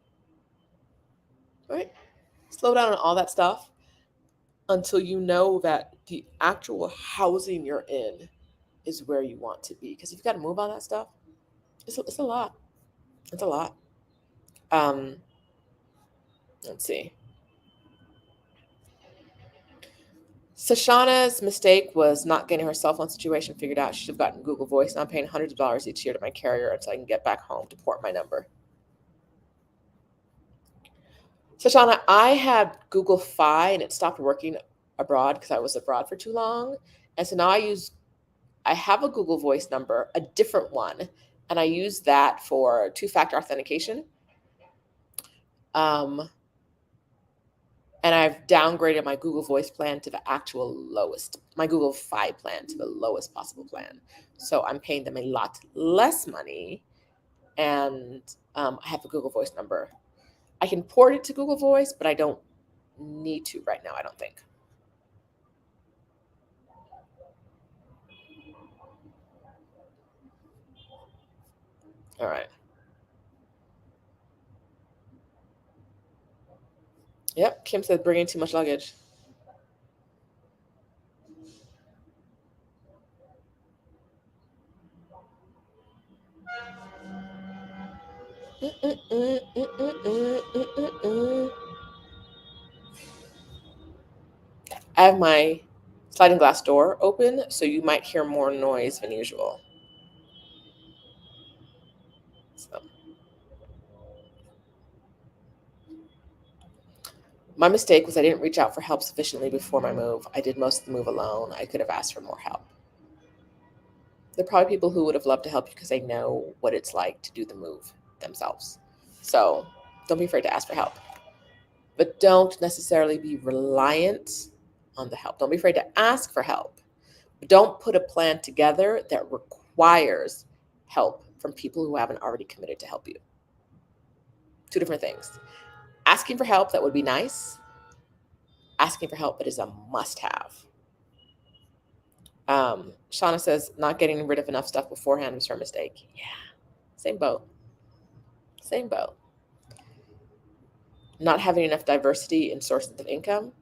[SPEAKER 1] right? Slow down on all that stuff until you know that the actual housing you're in is where you want to be. Because if you've got to move all that stuff, it's a lot. It's a lot. Let's see. Sashana's mistake was not getting her cell phone situation figured out. She should have gotten Google Voice. Now I'm paying hundreds of dollars each year to my carrier until I can get back home to port my number. Sashana, I had Google Fi and it stopped working abroad because I was abroad for too long. And so now I have a Google Voice number, a different one, and I use that for 2-factor authentication. And I've downgraded my Google Voice plan to the actual lowest, my Google Fi plan to the lowest possible plan. So I'm paying them a lot less money and I have a Google Voice number. I can port it to Google Voice, but I don't need to right now, I don't think. All right. Yep. Kim said bringing too much luggage. I have my sliding glass door open, so you might hear more noise than usual. So. My mistake was I didn't reach out for help sufficiently before my move. I did most of the move alone. I could have asked for more help. There are probably people who would have loved to help you because they know what it's like to do the move themselves. So don't be afraid to ask for help. But don't necessarily be reliant on the help. Don't be afraid to ask for help. But don't put a plan together that requires help from people who haven't already committed to help you. Two different things. Asking for help that would be nice, asking for help that is a must have. Shauna says, not getting rid of enough stuff beforehand was her mistake. Yeah, same boat. Same boat. Not having enough diversity in sources of income.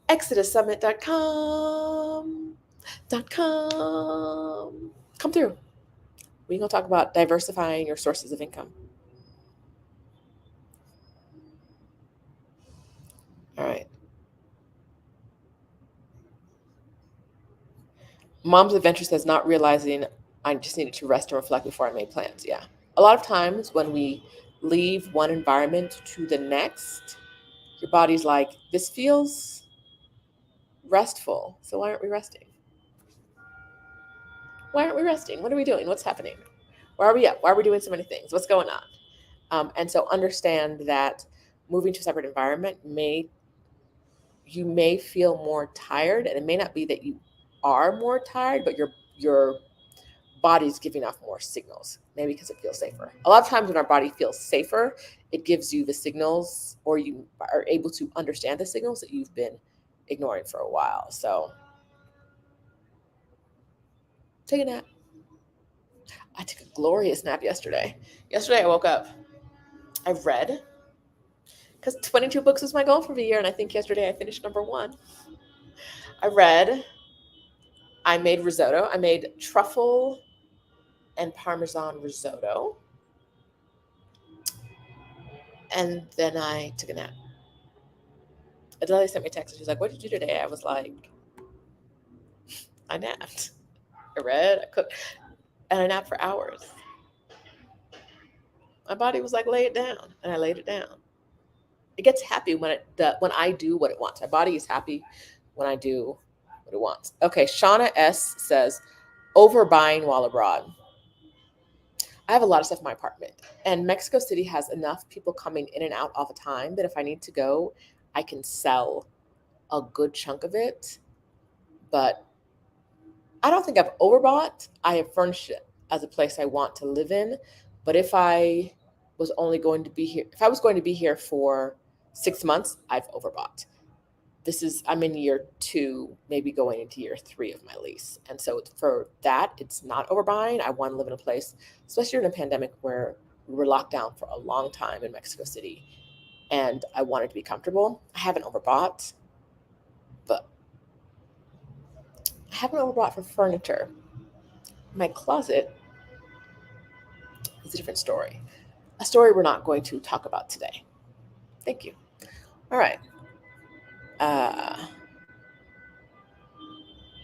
[SPEAKER 1] ExodusSummit.com. Come through. We're going to talk about diversifying your sources of income. All right. Mom's Adventure says, not realizing I just needed to rest and reflect before I made plans. Yeah. A lot of times when we leave one environment to the next, your body's like, this feels restful. So why aren't we resting? Why aren't we resting? What are we doing? What's happening? Where are we at? Why are we doing so many things? What's going on? And so understand that moving to a separate environment you may feel more tired, and it may not be that you are more tired, but your body's giving off more signals, maybe because it feels safer. A lot of times when our body feels safer, it gives you the signals, or you are able to understand the signals that you've been ignoring for a while. So take a nap. I took a glorious nap yesterday. Yesterday I woke up. I read because 22 books was my goal for the year, and I think yesterday I finished number one. I read. I made risotto. I made truffle and Parmesan risotto. And then I took a nap. Adele sent me a text. She's like, what did you do today? I was like, I napped. I read, I cooked, and I napped for hours. My body was like, lay it down. And I laid it down. It gets happy when I do what it wants. My body is happy when I do what it wants. Okay, Shauna S says, overbuying while abroad. I have a lot of stuff in my apartment, and Mexico City has enough people coming in and out all the time that if I need to go, I can sell a good chunk of it. But I don't think I've overbought. I have furnished it as a place I want to live in. But if I was only going to be here, if I was going to be here for 6 months, I've overbought. I'm in year 2, maybe going into year 3 of my lease. And so for that, it's not overbuying. I want to live in a place, especially during a pandemic where we were locked down for a long time in Mexico City. And I wanted to be comfortable. I haven't overbought, but I haven't overbought for furniture. My closet is a different story. A story we're not going to talk about today. Thank you. All right. Uh,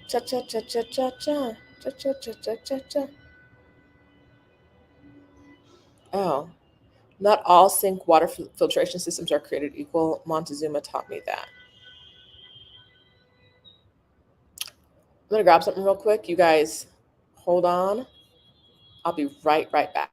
[SPEAKER 1] cha cha cha cha cha cha cha cha cha cha cha cha. Oh, not all sink water filtration systems are created equal. Montezuma taught me that. I'm gonna grab something real quick. You guys, hold on. I'll be right back.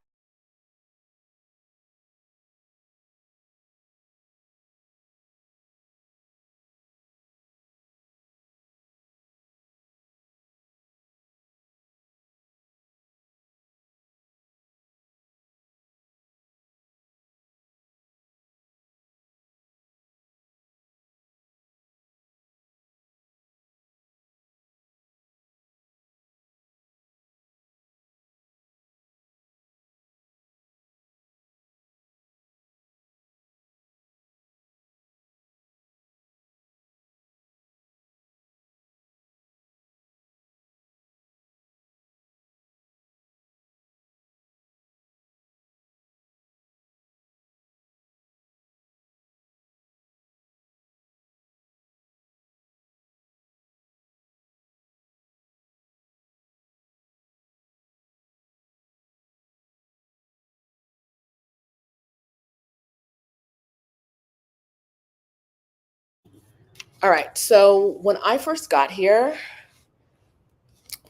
[SPEAKER 1] All right. So when I first got here,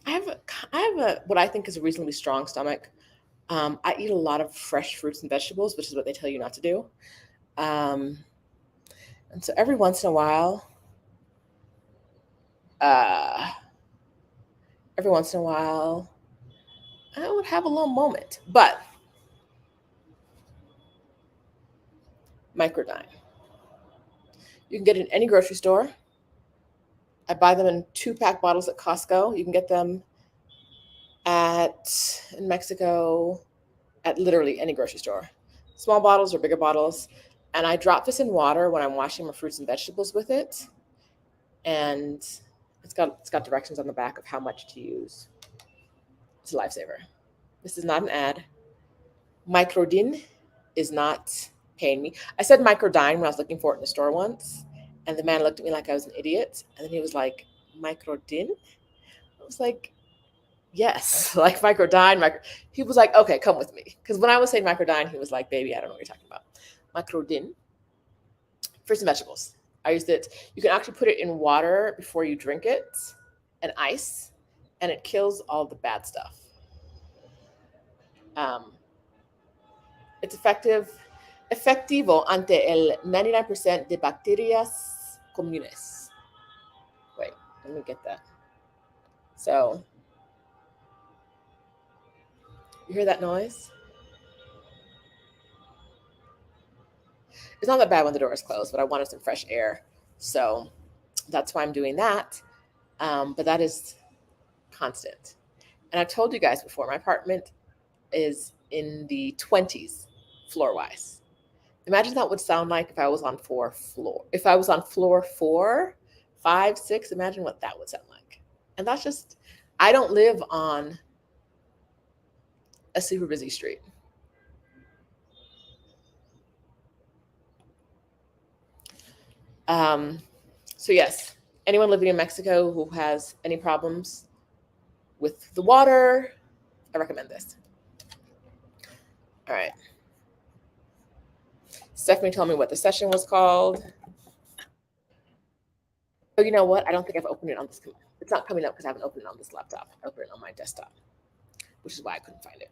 [SPEAKER 1] I have what I think is a reasonably strong stomach. I eat a lot of fresh fruits and vegetables, which is what they tell you not to do. Um, and so uh, every once in a while, I would have a little moment. But microdine, you can get it in any grocery store. I buy them in 2-pack bottles at Costco. You can get them in Mexico at literally any grocery store, small bottles or bigger bottles. And I drop this in water when I'm washing my fruits and vegetables with it. And it's got directions on the back of how much to use. It's a lifesaver. This is not an ad. Microdin is not paying me. I said microdine when I was looking for it in the store once, and the man looked at me like I was an idiot. And then he was like, "Microdin?" I was like, "Yes, like microdine." He was like, "Okay, come with me," because when I was saying microdine, he was like, "Baby, I don't know what you're talking about." Microdin, fruits and vegetables. I used it. You can actually put it in water before you drink it, and ice, and it kills all the bad stuff. Um, it's efectivo ante el 99% de bacterias comunes. Wait, let me get that. So, you hear that noise? It's not that bad when the door is closed, but I wanted some fresh air. So, that's why I'm doing that. But that is constant. And I've told you guys before, my apartment is in the 20s floor wise. Imagine that would sound like if I was on if I was on floor 4, 5, 6, imagine what that would sound like. And that's just, I don't live on a super busy street. Um, so yes, anyone living in Mexico who has any problems with the water, I recommend this. All right. Stephanie told me what the session was called. Oh, you know what? I don't think I've opened it on this. It's not coming up because I haven't opened it on this laptop. I opened it on my desktop, which is why I couldn't find it.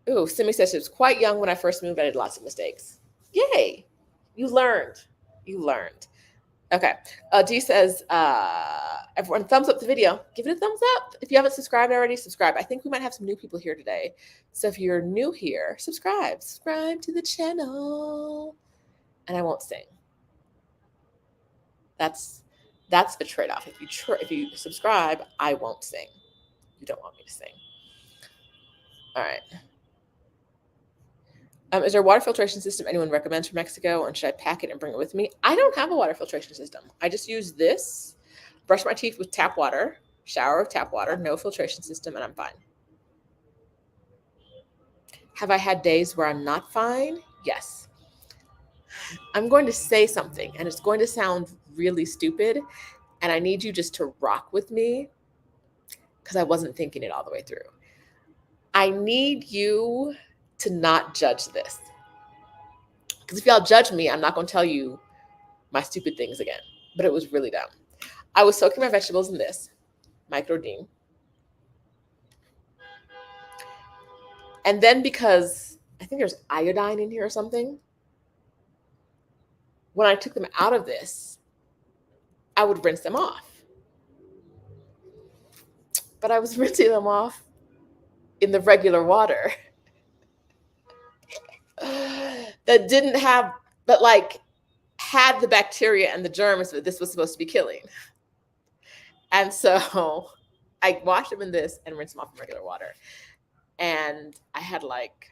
[SPEAKER 1] Ooh, Simi says she was quite young when I first moved. I did lots of mistakes. Yay. You learned. You learned. Okay. Dee says, everyone, thumbs up the video. Give it a thumbs up. If you haven't subscribed already, subscribe. I think we might have some new people here today. So if you're new here, subscribe. Subscribe to the channel. And I won't sing. That's the trade-off. If you subscribe, I won't sing. You don't want me to sing. All right. Is there a water filtration system anyone recommends for Mexico, and should I pack it and bring it with me? I don't have a water filtration system. I just use this, brush my teeth with tap water, shower with tap water, no filtration system, and I'm fine. Have I had days where I'm not fine? Yes. I'm going to say something, and it's going to sound really stupid, and I need you just to rock with me because I wasn't thinking it all the way through. I need you to not judge this. Because if y'all judge me, I'm not going to tell you my stupid things again. But it was really dumb. I was soaking my vegetables in this, microdine. And then because I think there's iodine in here or something, when I took them out of this, I would rinse them off. But I was rinsing them off in the regular water that didn't have, but like had the bacteria and the germs that this was supposed to be killing. And so I washed them in this and rinsed them off in regular water. And I had like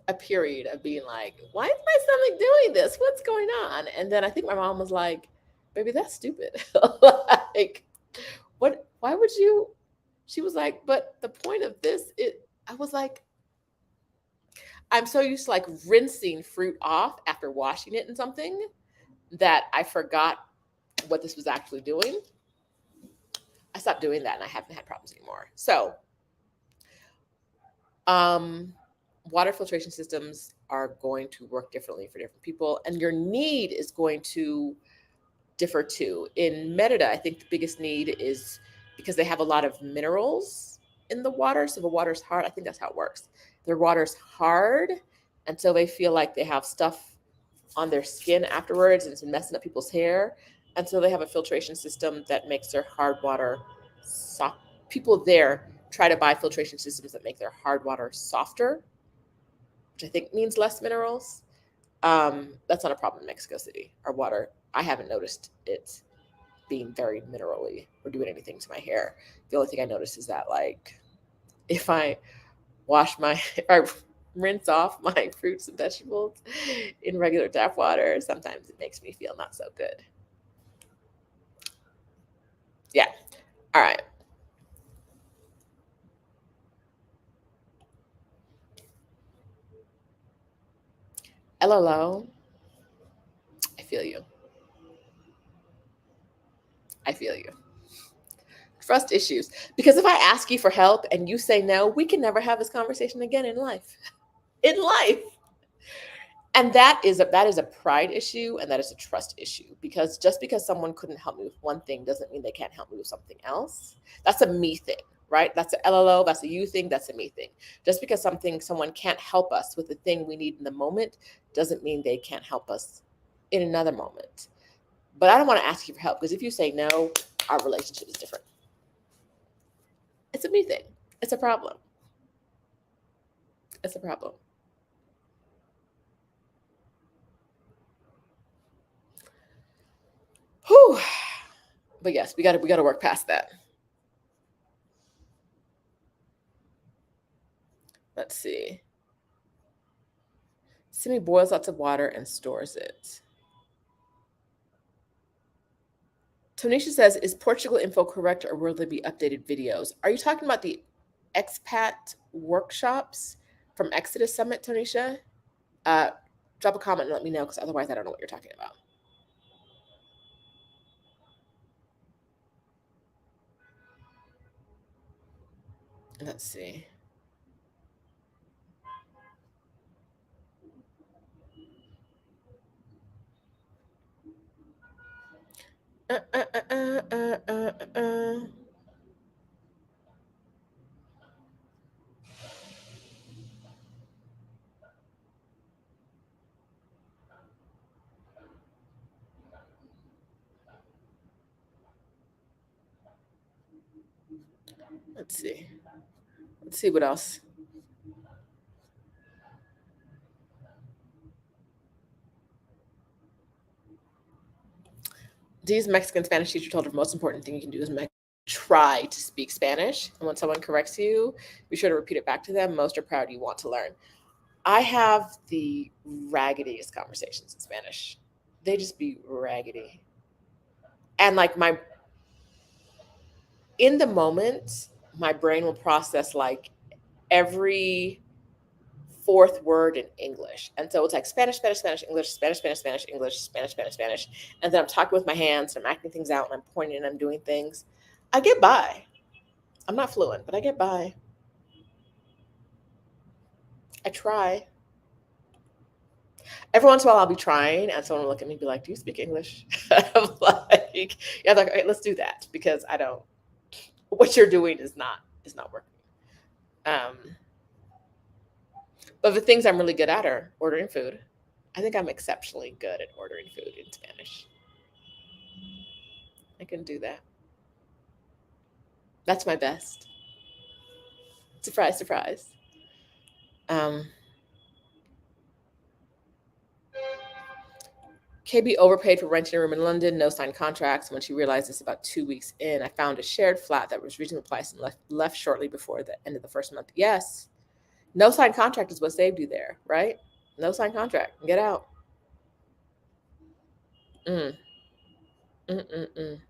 [SPEAKER 1] a period of being like, why is my stomach doing this? What's going on? And then I think my mom was like, baby, that's stupid. Like, what, why would you? She was like, but the point of this, I was like, I'm so used to like rinsing fruit off after washing it in something that I forgot what this was actually doing. I stopped doing that and I haven't had problems anymore. So, water filtration systems are going to work differently for different people, and your need is going to differ too. In Merida, I think the biggest need is because they have a lot of minerals in the water. So the water's hard. I think that's how it works. Their water's hard. And so they feel like they have stuff on their skin afterwards and it's messing up people's hair. And so they have a filtration system that makes their hard water soft. People there try to buy filtration systems that make their hard water softer, which I think means less minerals. That's not a problem in Mexico City. Our water, I haven't noticed it being very minerally or doing anything to my hair. The only thing I notice is that, like, if I wash my, if I rinse off my fruits and vegetables in regular tap water, sometimes it makes me feel not so good. Yeah. All right. LOL. I feel you. I feel you. Trust issues. Because if I ask you for help and you say no, we can never have this conversation again in life. In life. And that is a pride issue and that is a trust issue, because just because someone couldn't help me with one thing doesn't mean they can't help me with something else. That's a me thing, right? That's a LLO, that's a you thing, that's a me thing. Just because someone can't help us with the thing we need in the moment doesn't mean they can't help us in another moment. But I don't want to ask you for help, because if you say no, our relationship is different. It's a me thing. It's a problem. It's a problem. Whew. But yes, we gotta work past that. Let's see. Simi boils lots of water and stores it. Tonisha says, is Portugal info correct or will there be updated videos? Are you talking about the expat workshops from Exodus Summit, Tonisha? Uh, Drop a comment and let me know, because otherwise I don't know what you're talking about. Let's see. Uh, uh, uh, uh, uh, uh, uh. Let's see. Let's see what else. Dee's Mexican Spanish teacher told her the most important thing you can do is try to speak Spanish. And when someone corrects you, be sure to repeat it back to them. Most are proud you want to learn. I have the raggediest conversations in Spanish. They just be raggedy. And like in the moment, my brain will process like every fourth word in English. And so it's like Spanish, Spanish, Spanish, English, Spanish, Spanish, Spanish, English, Spanish, Spanish, Spanish. And then I'm talking with my hands, and I'm acting things out, and I'm pointing and I'm doing things. I get by. I'm not fluent, but I get by. I try. Every once in a while I'll be trying and someone will look at me and be like, do you speak English? I'm like, yeah, like, okay, let's do that, because I don't, what you're doing is not working. Um, but the things I'm really good at are ordering food. I think I'm exceptionally good at ordering food in Spanish. I can do that. That's my best. Surprise, surprise. Um, KB overpaid for renting a room in London, no signed contracts. When she realized this about 2 weeks in, I found a shared flat that was reasonably priced and left shortly before the end of the first month. Yes. No signed contract is what saved you there, right? No signed contract. Get out. Mm, mm, mm, mm.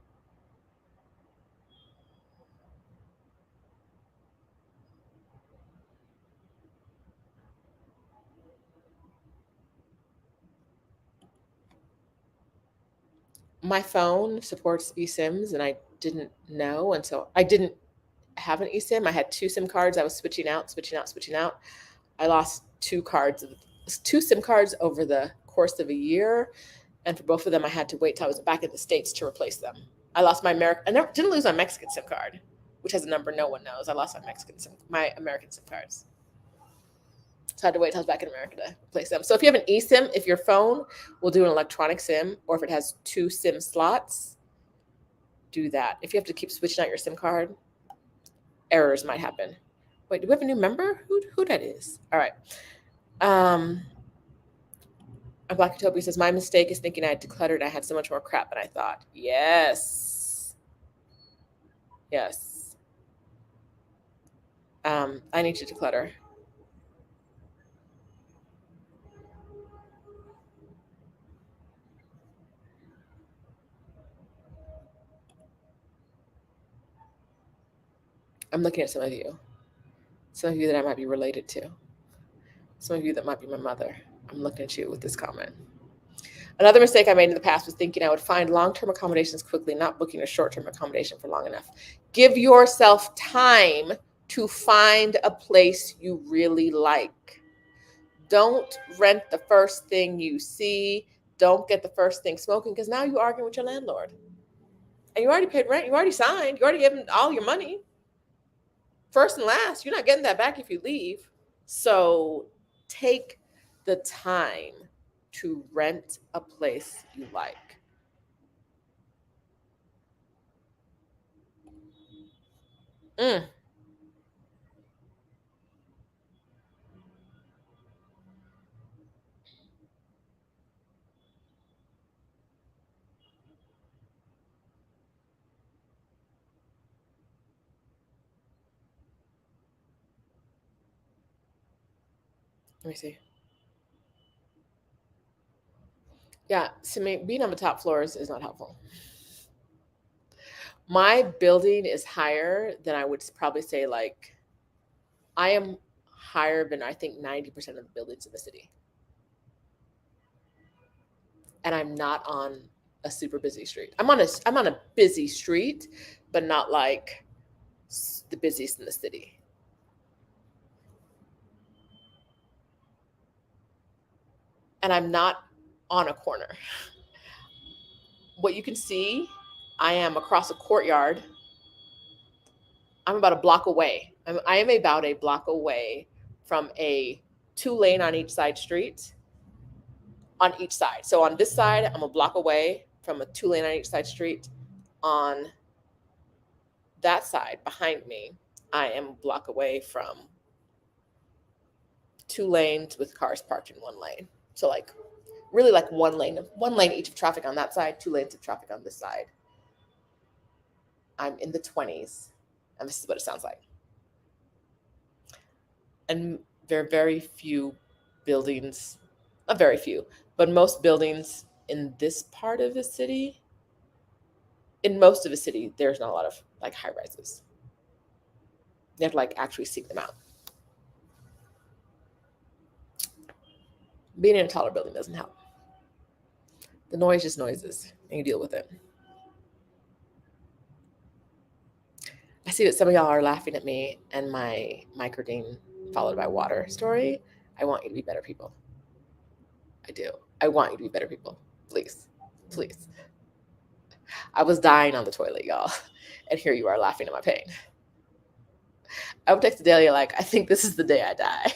[SPEAKER 1] My phone supports eSIMs, and I didn't know. And so I didn't have an eSIM. I had two SIM cards. I was switching out, switching out, switching out. I lost two cards two SIM cards over the course of a year, and for both of them, I had to wait till I was back in the States to replace them. I lost my American. I never didn't lose my Mexican SIM card, which has a number no one knows. I lost my American SIM cards. So I had to wait till I was back in America to replace them. So if you have an eSIM, if your phone will do an electronic SIM, or if it has two SIM slots, do that. If you have to keep switching out your SIM card, errors might happen. Wait, do we have a new member? Who that is? All right. Black Utopia says, my mistake is thinking I had decluttered. I had so much more crap than I thought. Yes. Yes. I need to declutter. I'm looking at some of you that I might be related to, some of you that might be my mother. I'm looking at you with this comment. Another mistake I made in the past was thinking I would find long-term accommodations quickly, not booking a short-term accommodation for long enough. Give yourself time to find a place you really like. Don't rent the first thing you see. Don't get the first thing smoking, because now you're arguing with your landlord. And you already paid rent. You already signed. You already gave him all your money. First and last, you're not getting that back if you leave. So take the time to rent a place you like. Mm. Let me see. Yeah, to me, being on the top floors is not helpful. My building is higher than I would probably say, like, I am higher than I think 90% of the buildings in the city. And I'm not on a super busy street. I'm on a busy street, but not like the busiest in the city. And I'm not on a corner. What you can see, I am across a courtyard. I'm about a block away. I am about a block away from a 2 lane on each side street, on each side. So on this side, I'm a block away from a 2 lane on each side street. On that side behind me, I am a block away from 2 lanes with cars parked in 1 lane. So like really like 1 lane each of traffic on that side, 2 lanes of traffic on this side. I'm in the 20s, and this is what it sounds like. And there are very few buildings, not very few, but most buildings in this part of the city, in most of the city, there's not a lot of like high rises. You have to like actually seek them out. Being in a taller building doesn't help. The noise just noises, and you deal with it. I see that some of y'all are laughing at me and my microdine followed by water story. I want you to be better people. I do. I want you to be better people. Please. Please. I was dying on the toilet, y'all. And here you are laughing at my pain. I would text Delia like, I think this is the day I die.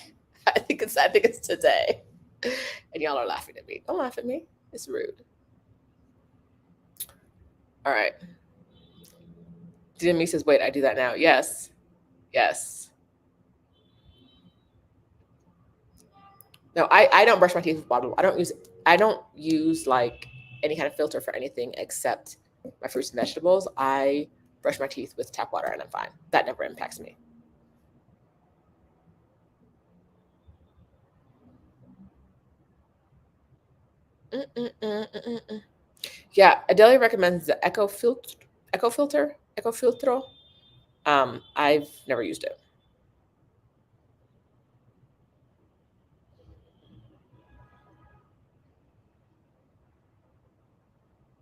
[SPEAKER 1] I think it's today. And y'all are laughing at me. Don't laugh at me. It's rude. All right. Jimmy says, wait, I do that now. Yes. Yes. No, I don't brush my teeth with bottled. I don't use like any kind of filter for anything except my fruits and vegetables. I brush my teeth with tap water and I'm fine. That never impacts me. Mm-mm-mm-mm-mm. Yeah, Adelia recommends the Eco Filtro. I've never used it.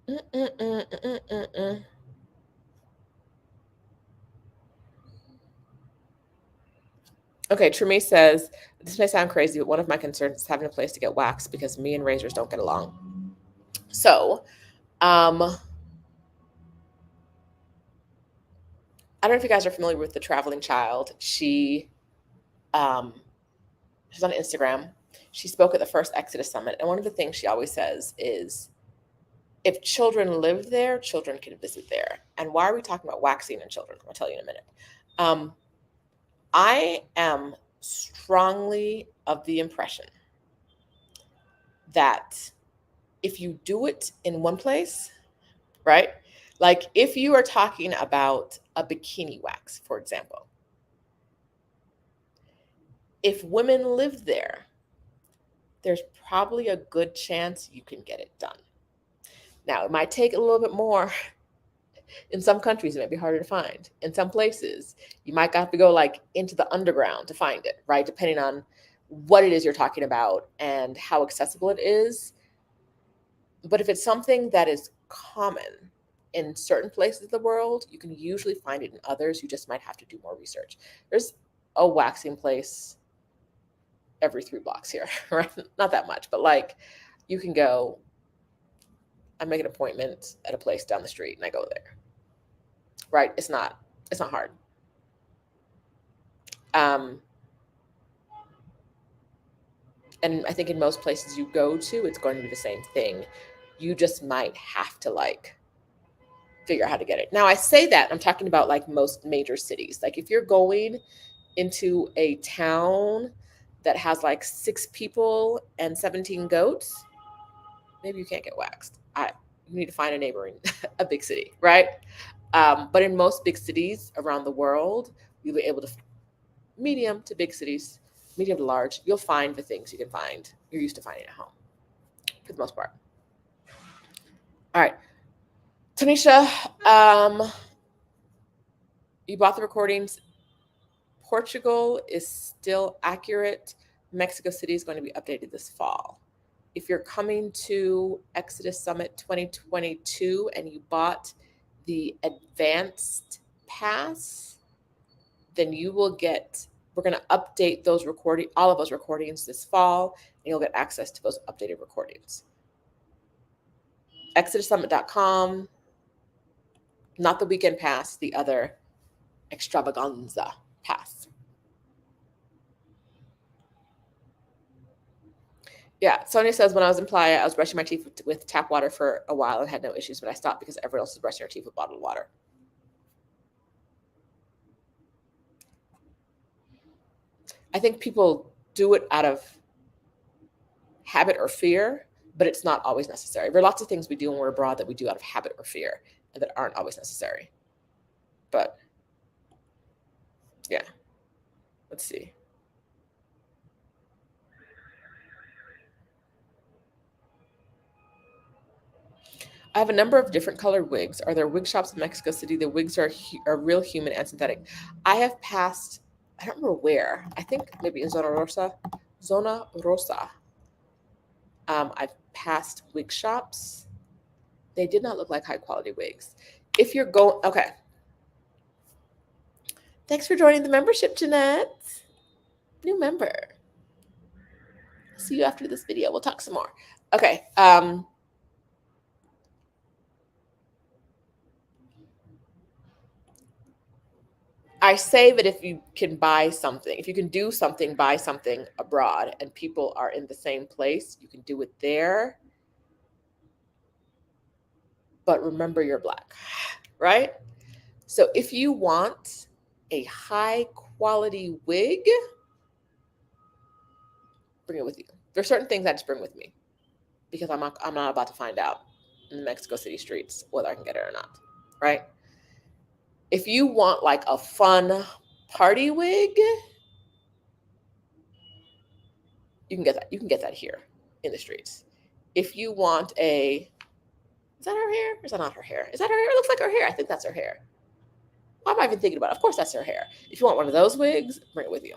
[SPEAKER 1] Mm-mm-mm-mm-mm-mm. Okay, Treme says, this may sound crazy, but one of my concerns is having a place to get waxed because me and razors don't get along. So, I don't know if you guys are familiar with the Traveling Child. Um, she's on Instagram. She spoke at the first Exodus Summit, and one of the things she always says is, if children live there, children can visit there. And why are we talking about waxing and children? I'll tell you in a minute. I am strongly of the impression that if you do it in one place, right? Like if you are talking about a bikini wax, for example, if women live there, there's probably a good chance you can get it done. Now, it might take a little bit more. In some countries, it might be harder to find. In some places, you might have to go like into the underground to find it, right? Depending on what it is you're talking about and how accessible it is. But if it's something that is common in certain places of the world, you can usually find it in others. You just might have to do more research. There's a waxing place every 3 blocks here, right? Not that much, but like you can go, I make an appointment at a place down the street and I go there, right? It's not hard. Um, and I think in most places you go to, it's going to be the same thing. You just might have to like figure out how to get it. Now I say that I'm talking about like most major cities. Like if you're going into a town that has like 6 people and 17 goats, maybe you can't get waxed. You need to find a neighboring a big city, right? But in most big cities around the world, you'll be able to medium to big cities, medium to large. You'll find the things you can find. You're used to finding at home, for the most part. All right, Tanisha, you bought the recordings. Portugal is still accurate. Mexico City is going to be updated this fall. If you're coming to Exodus Summit 2022 and you bought the advanced pass, then you will get, we're going to update all of those recordings this fall, and you'll get access to those updated recordings. ExodusSummit.com, not the weekend pass, the other extravaganza pass. Yeah, Sonia says, when I was in Playa, I was brushing my teeth with tap water for a while and had no issues, but I stopped because everyone else was brushing their teeth with bottled water. I think people do it out of habit or fear, but it's not always necessary. There are lots of things we do when we're abroad that we do out of habit or fear and that aren't always necessary. But yeah, let's see. I have a number of different colored wigs. Are there wig shops in Mexico City? The wigs are real human and synthetic. I have passed, I don't remember where. I think maybe in Zona Rosa. Zona Rosa. I've passed wig shops. They did not look like high quality wigs. If you're going, okay. Thanks for joining the membership, Jeanette. New member. See you after this video. We'll talk some more. Okay. I say that if you can buy something, if you can do something, buy something abroad and people are in the same place, you can do it there. But remember you're Black, right? So if you want a high quality wig, bring it with you. There's certain things I just bring with me because I'm not about to find out in the Mexico City streets whether I can get it or not, right? If you want like a fun party wig, you can get that. You can get that here in the streets. If you want is that her hair? Or is that not her hair? Is that her hair? It looks like her hair. I think that's her hair. Why am I even thinking about it? Of course, that's her hair. If you want one of those wigs, bring it with you.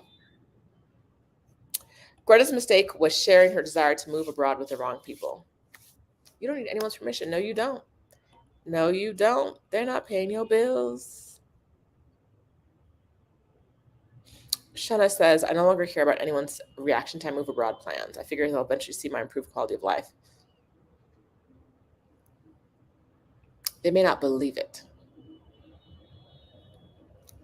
[SPEAKER 1] Greta's mistake was sharing her desire to move abroad with the wrong people. You don't need anyone's permission. No, you don't. No, you don't. They're not paying your bills. Shanna says, I no longer care about anyone's reaction time move abroad plans. I figure they'll eventually see my improved quality of life. They may not believe it.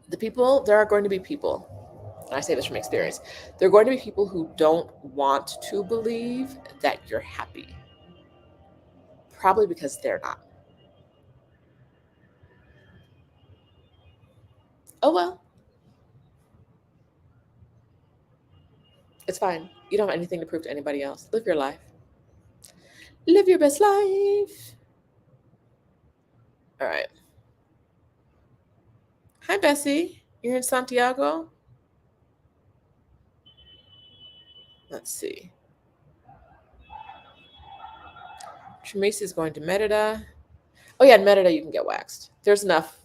[SPEAKER 1] There are going to be people, and I say this from experience, there are going to be people who don't want to believe that you're happy. Probably because they're not. Oh well, it's fine. You don't have anything to prove to anybody else. Live your life. Live your best life. All right. Hi, Bessie. You're in Santiago? Let's see. Tremisi is going to Merida. Oh, yeah, in Merida, you can get waxed. There's enough.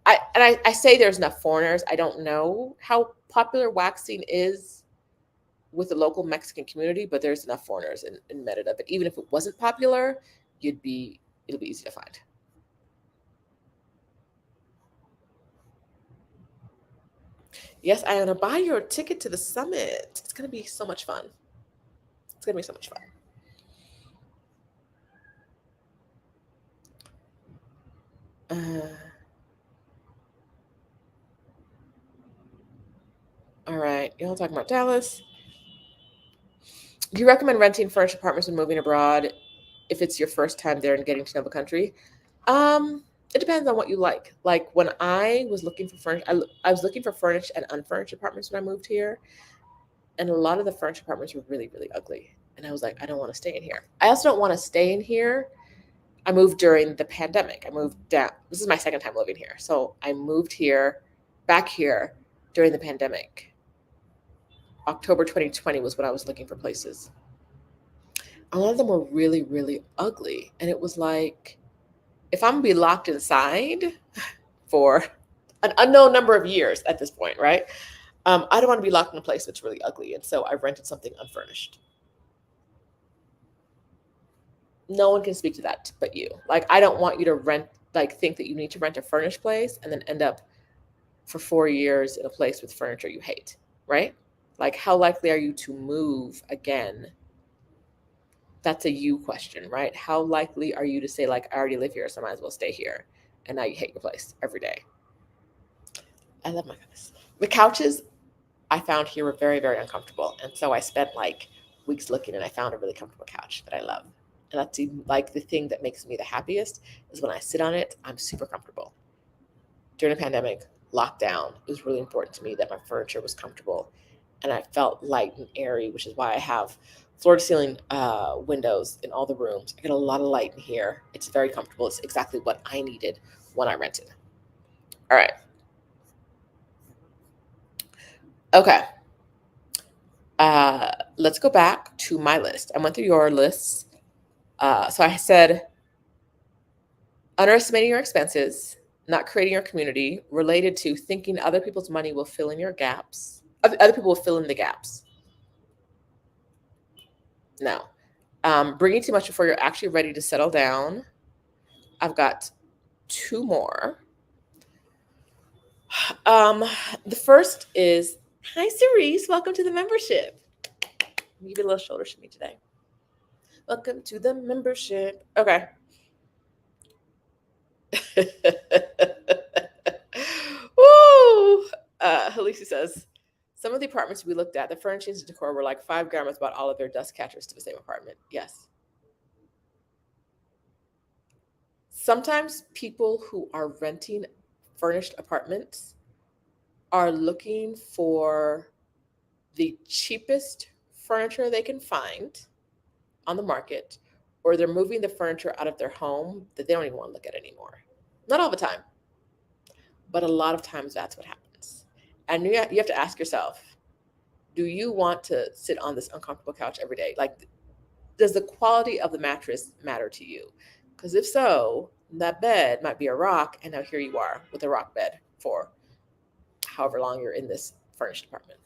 [SPEAKER 1] I say there's enough foreigners. I don't know how popular waxing is with the local Mexican community, but there's enough foreigners in Merida. But even if it wasn't popular, it'll be easy to find. Yes, I want to buy your ticket to the summit. It's gonna be so much fun. It's gonna be so much fun. All right, y'all talking about Dallas. Do you recommend renting furnished apartments when moving abroad if it's your first time there and getting to know the country? It depends on what you like. Like when I was looking for I was looking for furnished and unfurnished apartments when I moved here, and a lot of the furnished apartments were really, really ugly. And I was like, I don't want to stay in here. I also don't want to stay in here. I moved during the pandemic. I moved down. This is my second time living here, so I moved back here during the pandemic. October 2020 was when I was looking for places. A lot of them were really, really ugly. And it was like, if I'm gonna be locked inside for an unknown number of years at this point, right? I don't want to be locked in a place that's really ugly. And so I rented something unfurnished. No one can speak to that but you. Like, I don't want you to think that you need to rent a furnished place and then end up for 4 years in a place with furniture you hate, right? Like, how likely are you to move again? That's a you question, right? How likely are you to say, like, I already live here, so I might as well stay here, and now you hate your place every day? I love my couches. The couches I found here were very, very uncomfortable, and so I spent like weeks looking, and I found a really comfortable couch that I love. And that's like the thing that makes me the happiest is when I sit on it, I'm super comfortable. During the pandemic, lockdown, it was really important to me that my furniture was comfortable and I felt light and airy, which is why I have floor to ceiling windows in all the rooms. I get a lot of light in here. It's very comfortable. It's exactly what I needed when I rented. All right. Okay. Let's go back to my list. I went through your lists. So I said, underestimating your expenses, not creating your community, related to thinking other people's money will fill in your gaps. Other people will fill in the gaps. No. Bringing too much before you're actually ready to settle down. I've got two more. The first is, hi, Cerise. Welcome to the membership. Give you a little shoulder shimmy today. Welcome to the membership. Okay. Woo! Halisi says, some of the apartments we looked at, the furnishings and decor were like 5 grandmas bought all of their dust catchers to the same apartment. Yes. Sometimes people who are renting furnished apartments are looking for the cheapest furniture they can find on the market, or they're moving the furniture out of their home that they don't even want to look at anymore. Not all the time, but a lot of times that's what happens. And you have to ask yourself, do you want to sit on this uncomfortable couch every day? Like, does the quality of the mattress matter to you? Because if so, that bed might be a rock, and now here you are with a rock bed for however long you're in this furnished apartment.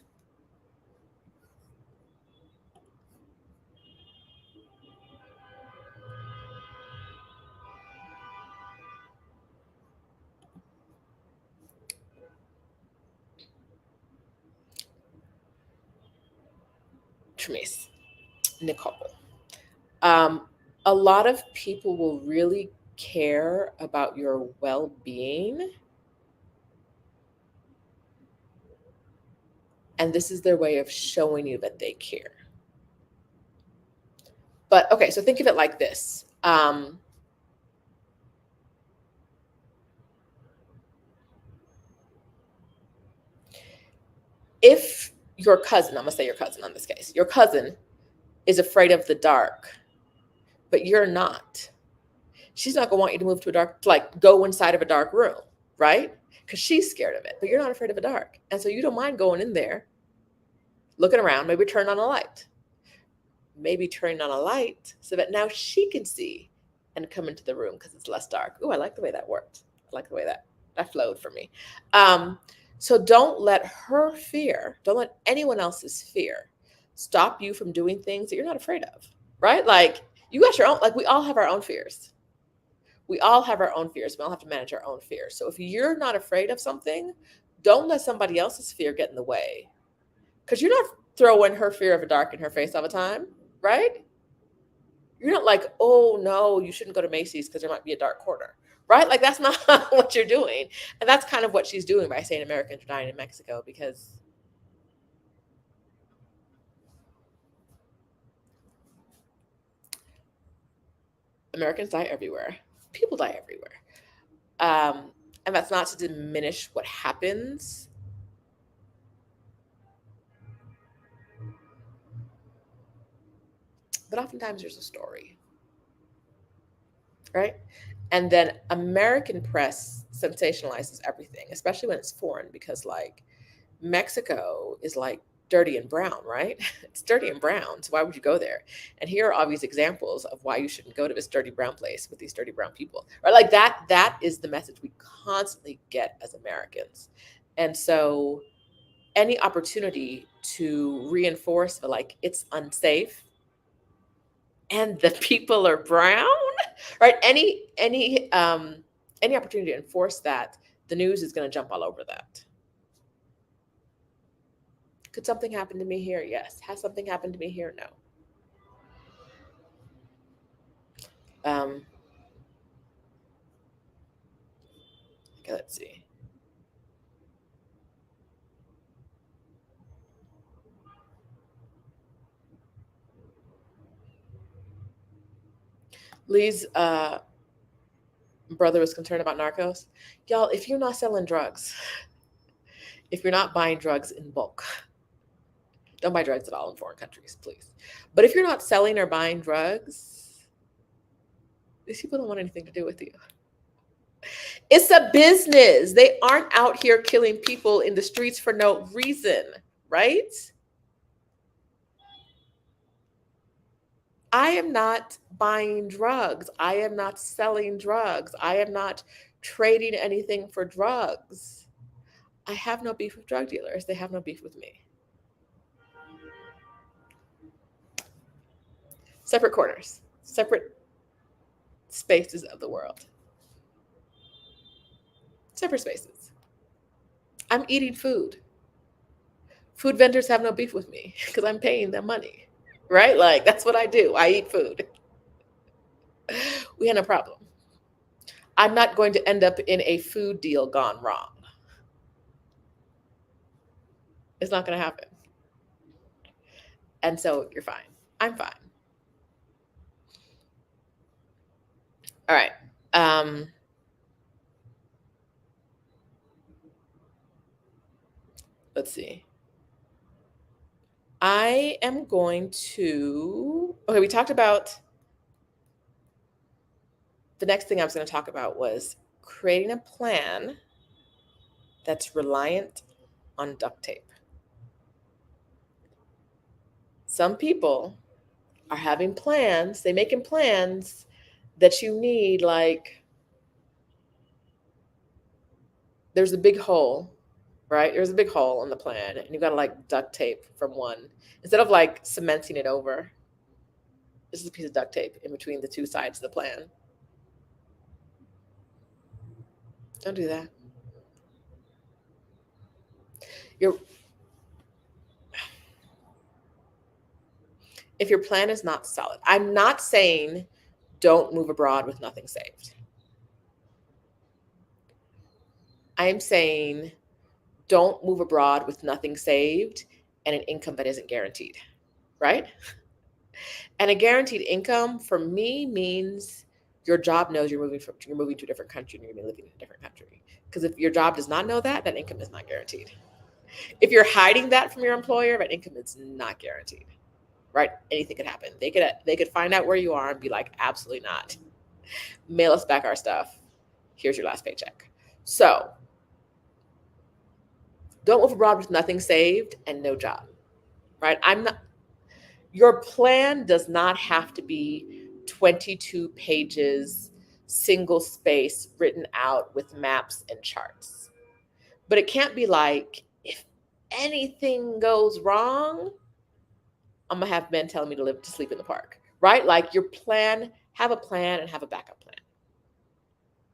[SPEAKER 1] Tramise, Nicole. Um, a lot of people will really care about your well-being, and this is their way of showing you that they care. But okay, so think of it like this. If your cousin, I'm gonna say your cousin on this case, your cousin is afraid of the dark, but you're not. She's not gonna want you to move to a dark, to like go inside of a dark room, right? Because she's scared of it, but you're not afraid of the dark. And so you don't mind going in there, looking around, maybe turn on a light, maybe turning on a light so that now she can see and come into the room because it's less dark. Ooh, I like the way that worked. I like the way that flowed for me. So don't let her fear, don't let anyone else's fear stop you from doing things that you're not afraid of, right? Like you got your own, like we all have our own fears. We all have our own fears. We all have to manage our own fears. So if you're not afraid of something, don't let somebody else's fear get in the way. Because you're not throwing her fear of a dark in her face all the time, right? You're not like, oh no, you shouldn't go to Macy's because there might be a dark corner, right? Like that's not what you're doing. And that's kind of what she's doing by saying Americans are dying in Mexico, because Americans die everywhere. People die everywhere. And that's not to diminish what happens. But oftentimes there's a story, right? And then American press sensationalizes everything, especially when it's foreign, because like Mexico is like dirty and brown, right? It's dirty and brown. So why would you go there? And here are all these examples of why you shouldn't go to this dirty brown place with these dirty brown people. Right? Like that is the message we constantly get as Americans. And so any opportunity to reinforce like it's unsafe and the people are brown, right? Any opportunity to enforce that, the news is going to jump all over that. Could something happen to me here? Yes. Has something happened to me here? No. Um, okay, let's see. Lee's brother was concerned about narcos. Y'all, if you're not selling drugs, if you're not buying drugs in bulk, don't buy drugs at all in foreign countries, please. But if you're not selling or buying drugs, these people don't want anything to do with you. It's a business. They aren't out here killing people in the streets for no reason, right? I am not buying drugs. I am not selling drugs. I am not trading anything for drugs. I have no beef with drug dealers. They have no beef with me. Separate corners, separate spaces of the world, separate spaces. I'm eating food. Food vendors have no beef with me because I'm paying them money, right? Like that's what I do. I eat food. We had no problem. I'm not going to end up in a food deal gone wrong. It's not going to happen. And so you're fine. I'm fine. All right. Um, let's see. I am going to. Okay, we talked about. The next thing I was going to talk about was creating a plan that's reliant on duct tape. Some people are having plans, they making plans that you need like there's a big hole, right? There's a big hole in the plan and you got to like duct tape from one instead of like cementing it over. This is a piece of duct tape in between the two sides of the plan. Don't do that. You're If your plan is not solid, I'm not saying don't move abroad with nothing saved. I am saying don't move abroad with nothing saved and an income that isn't guaranteed, right? And a guaranteed income for me means your job knows you're moving to a different country and you're going to be living in a different country. Because if your job does not know that, that income is not guaranteed. If you're hiding that from your employer, that income is not guaranteed, right? Anything could happen. They could find out where you are and be like, absolutely not. Mail us back our stuff. Here's your last paycheck. So don't move abroad with nothing saved and no job, right? Your plan does not have to be 22 pages, single space, written out with maps and charts. But it can't be like, if anything goes wrong, I'm gonna have men telling me to sleep in the park, right? Like your plan, have a plan and have a backup plan,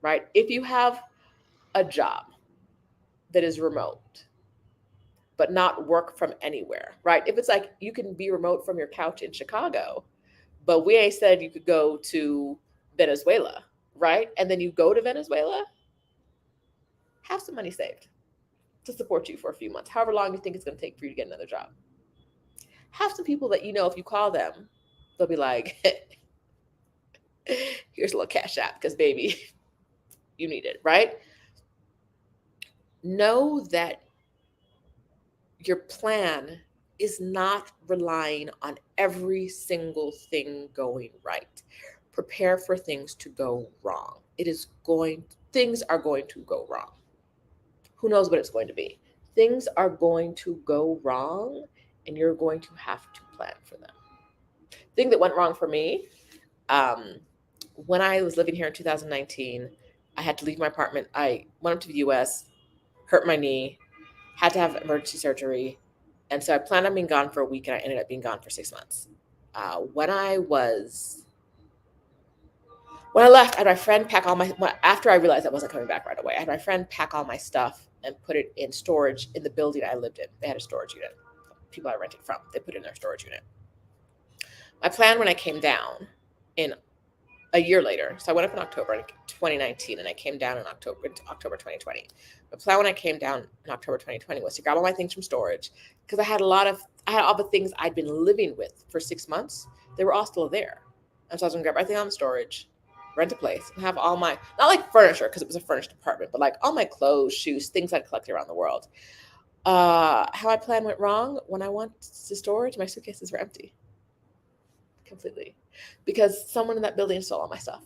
[SPEAKER 1] right? If you have a job that is remote, but not work from anywhere, right? If it's like you can be remote from your couch in Chicago, but we ain't said you could go to Venezuela, right? And then you go to Venezuela, have some money saved to support you for a few months, however long you think it's going to take for you to get another job. Have some people that you know if you call them, they'll be like, here's a little cash app because baby, you need it, right? Know that your plan is not relying on every single thing going right. Prepare for things to go wrong. Things are going to go wrong. Who knows what it's going to be? Things are going to go wrong and you're going to have to plan for them. Thing that went wrong for me, when I was living here in 2019, I had to leave my apartment. I went up to the US, hurt my knee, had to have emergency surgery. And so I planned on being gone for a week and I ended up being gone for 6 months. When I left, I had my friend pack after I realized I wasn't coming back right away, I had my friend pack all my stuff and put it in storage in the building I lived in. They had a storage unit. People I rented from, they put it in their storage unit. My plan when I came down in a year later, so I went up in October 2019 and I came down in October 2020. The plan when I came down in October 2020 was to grab all my things from storage because I had all the things I'd been living with for 6 months. They were all still there. And so I was going to grab everything on the storage, rent a place, and have all my, not like furniture because it was a furnished apartment, but like all my clothes, shoes, things I'd collected around the world. How my plan went wrong, when I went to storage, my suitcases were empty. Completely. Because someone in that building stole all my stuff.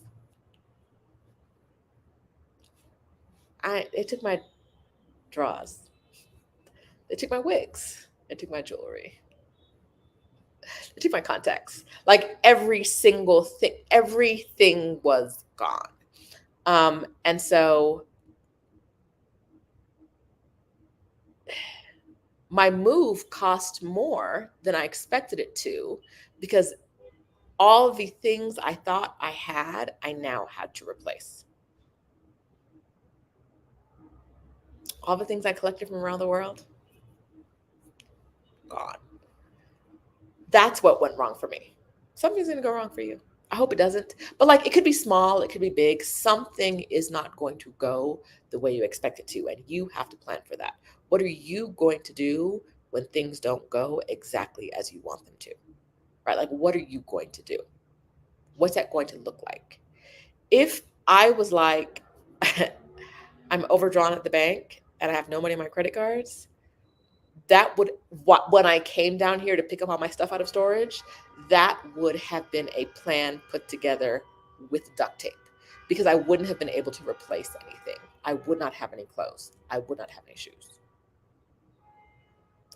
[SPEAKER 1] They took my drawers. They took my wigs. They took my jewelry. They took my contacts. Like every single thing, everything was gone. And so my move cost more than I expected it to because all of the things I thought I had, I now had to replace. All the things I collected from around the world, gone. That's what went wrong for me. Something's going to go wrong for you. I hope it doesn't. But like, it could be small, it could be big. Something is not going to go the way you expect it to. And you have to plan for that. What are you going to do when things don't go exactly as you want them to? Right? Like, what are you going to do? What's that going to look like? If I was like, I'm overdrawn at the bank and I have no money on my credit cards, when I came down here to pick up all my stuff out of storage, that would have been a plan put together with duct tape because I wouldn't have been able to replace anything. I would not have any clothes. I would not have any shoes.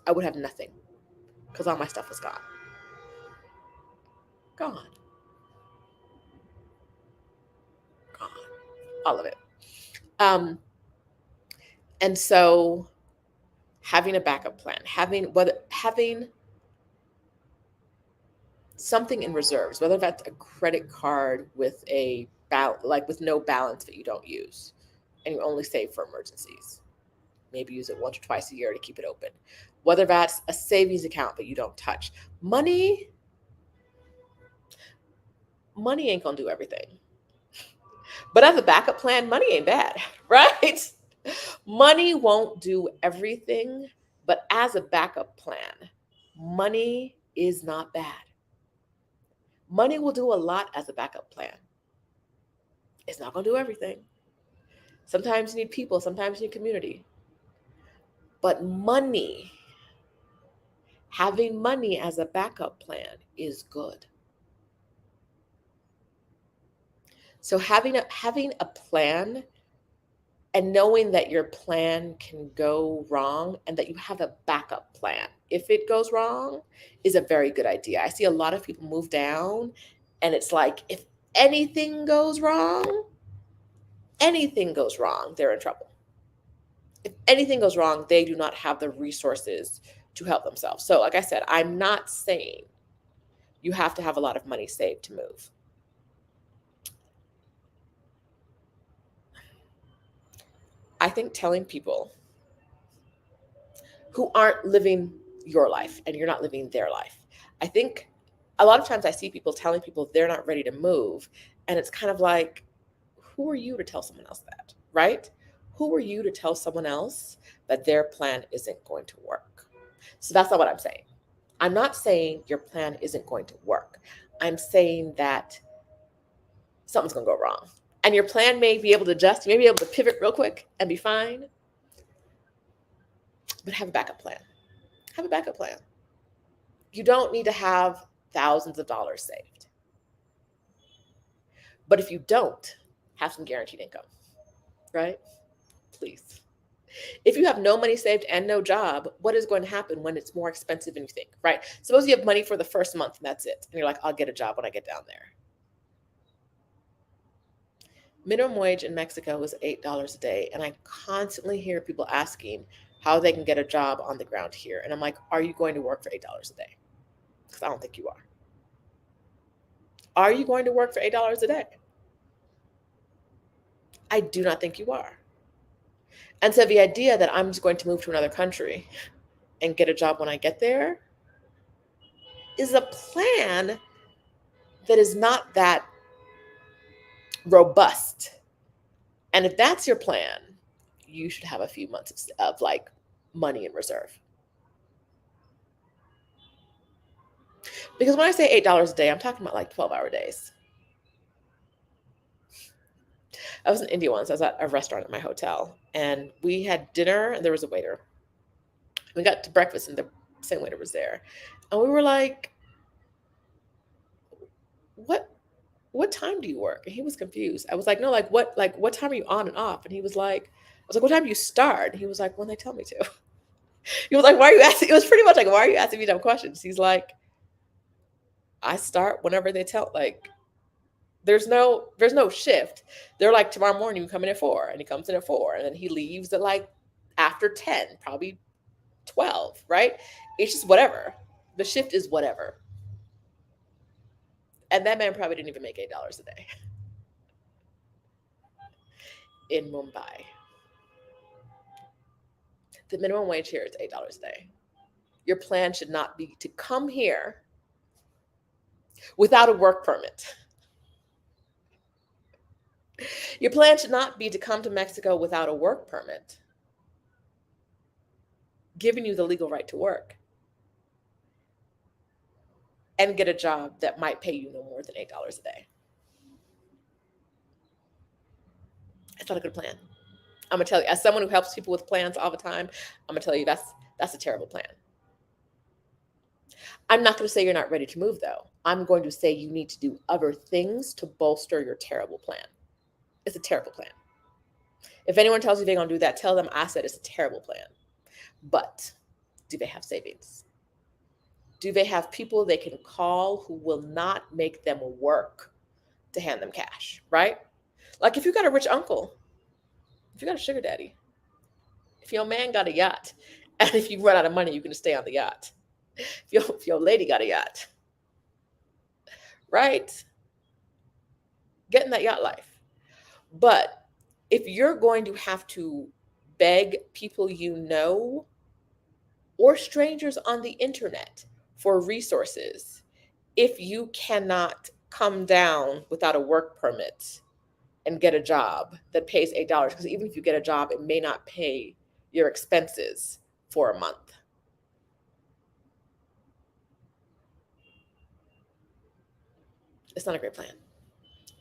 [SPEAKER 1] I would have nothing because all my stuff was gone. Gone. Gone. All of it. And so having a backup plan, having something in reserves, whether that's a credit card with with no balance that you don't use and you only save for emergencies. Maybe use it once or twice a year to keep it open. Whether that's a savings account that you don't touch. Money money ain't gonna do everything. But as a backup plan, money ain't bad, right? Money won't do everything, but as a backup plan, money is not bad. Money will do a lot as a backup plan. It's not going to do everything. Sometimes you need people, sometimes you need community. But money, having money as a backup plan is good. So having a plan and knowing that your plan can go wrong and that you have a backup plan if it goes wrong is a very good idea. I see a lot of people move down and it's like if anything goes wrong, they're in trouble. If anything goes wrong, they do not have the resources to help themselves. So like I said, I'm not saying you have to have a lot of money saved to move. I think telling people who aren't living your life and you're not living their life. I think a lot of times I see people telling people they're not ready to move. And it's kind of like, who are you to tell someone else that, right? Who are you to tell someone else that their plan isn't going to work? So that's not what I'm saying. I'm not saying your plan isn't going to work. I'm saying that something's going to go wrong. And your plan may be able to adjust, you may be able to pivot real quick and be fine. But have a backup plan. Have a backup plan. You don't need to have thousands of dollars saved. But if you don't, have some guaranteed income, right? Please. If you have no money saved and no job, what is going to happen when it's more expensive than you think, right? Suppose you have money for the first month and that's it. And you're like, I'll get a job when I get down there. Minimum wage in Mexico is $8 a day. And I constantly hear people asking how they can get a job on the ground here. And I'm like, are you going to work for $8 a day? Because I don't think you are. Are you going to work for $8 a day? I do not think you are. And so the idea that I'm just going to move to another country and get a job when I get there is a plan that is not that robust. And if that's your plan, you should have a few months of like money in reserve. Because when I say $8 a day, I'm talking about like 12-hour days. I was in India once. I was at a restaurant at my hotel and we had dinner and there was a waiter. We got to breakfast and the same waiter was there. And we were like, what time do you work? And he was confused. I was like, no, what time are you on and off? And he was like, I was like, what time do you start? And he was like, when they tell me to. He was like, why are you asking? It was pretty much like, why are you asking me dumb questions? He's like, I start whenever they tell, like, there's no shift. They're like, tomorrow morning you come in at 4, and he comes in at 4, and then he leaves at like after 10, probably 12, right? It's just whatever. The shift is whatever. And that man probably didn't even make $8 a day in Mumbai. The minimum wage here is $8 a day. Your plan should not be to come here without a work permit. Your plan should not be to come to Mexico without a work permit, giving you the legal right to work and get a job that might pay you no more than $8 a day. It's not a good plan. I'm going to tell you, as someone who helps people with plans all the time, I'm going to tell you that's a terrible plan. I'm not going to say you're not ready to move, though. I'm going to say you need to do other things to bolster your terrible plan. It's a terrible plan. If anyone tells you they're going to do that, tell them I said it's a terrible plan. But do they have savings? Do they have people they can call who will not make them work to hand them cash, right? Like if you got a rich uncle, if you got a sugar daddy, if your man got a yacht, and if you run out of money, you can stay on the yacht. If your lady got a yacht, right? Get in that yacht life. But if you're going to have to beg people you know or strangers on the internet for resources, if you cannot come down without a work permit and get a job that pays $8? Because even if you get a job, it may not pay your expenses for a month. It's not a great plan.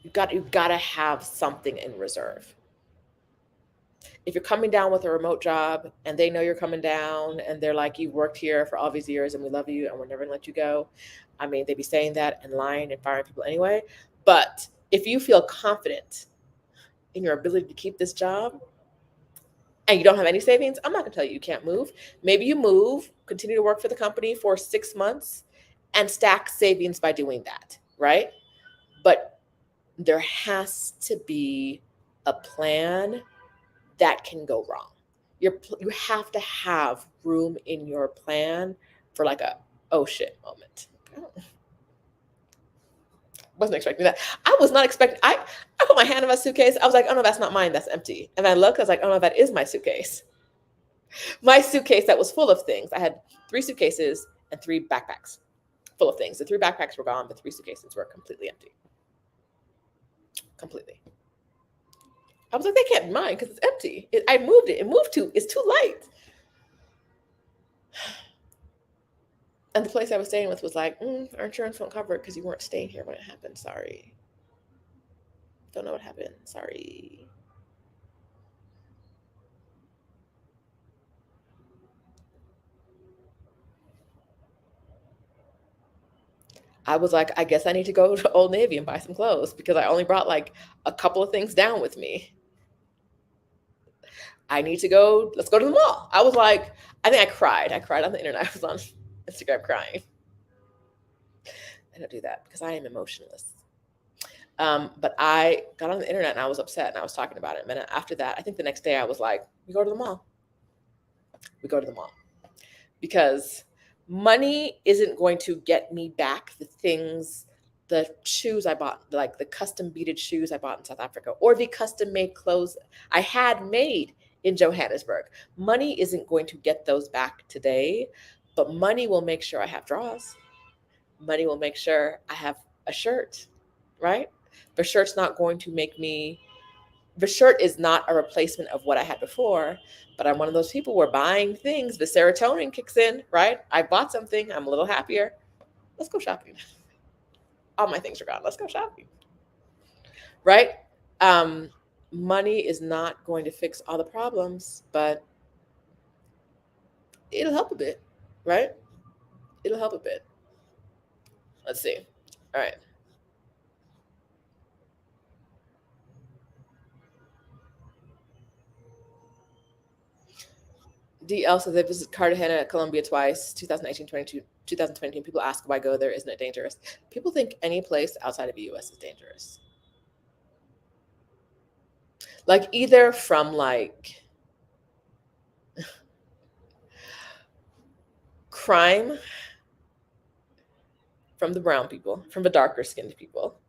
[SPEAKER 1] You've got to have something in reserve. If you're coming down with a remote job and they know you're coming down and they're like, you've worked here for all these years and we love you and we're never gonna let you go. I mean, they'd be saying that and lying and firing people anyway. But if you feel confident in your ability to keep this job and you don't have any savings, I'm not gonna tell you you can't move. Maybe you move, continue to work for the company for 6 months and stack savings by doing that, right? But there has to be a plan that can go wrong. You have to have room in your plan for like a oh shit moment. I wasn't expecting that. I was not expecting. I put my hand in my suitcase. I was like, oh no, that's not mine. That's empty. And I looked. I was like, oh no, that is my suitcase. My suitcase that was full of things. I had 3 suitcases and 3 backpacks full of things. The 3 backpacks were gone, but 3 suitcases were completely empty. Completely. I was like, they can't be mine because it's empty. I moved it. It moved to. It's too light. And the place I was staying with was like, our insurance won't cover it because you weren't staying here when it happened. Sorry. Don't know what happened. Sorry. I was like, I guess I need to go to Old Navy and buy some clothes because I only brought like a couple of things down with me. I need to go. Let's go to the mall. I was like, I think I cried. I cried on the internet. I was on Instagram crying. I don't do that because I am emotionless. But I got on the internet and I was upset and I was talking about it. And then after that, I think the next day I was like, we go to the mall. We go to the mall because money isn't going to get me back the things, the shoes I bought, like the custom beaded shoes I bought in South Africa, or the custom made clothes I had made in Johannesburg. Money isn't going to get those back today, but money will make sure I have drawers. Money will make sure I have a shirt, right? The shirt's not going to make me, the shirt is not a replacement of what I had before, but I'm one of those people where buying things, the serotonin kicks in, right? I bought something, I'm a little happier. Let's go shopping. All my things are gone. Let's go shopping, right? Um, Money is not going to fix all the problems, but it'll help a bit, right? It'll help a bit. Let's see. All right. DL says they visited Cartagena, Colombia twice, 2019, 22, 2022. People ask why go there. Isn't it dangerous? People think any place outside of the US is dangerous. Like either from like crime from the brown people, from the darker skinned people,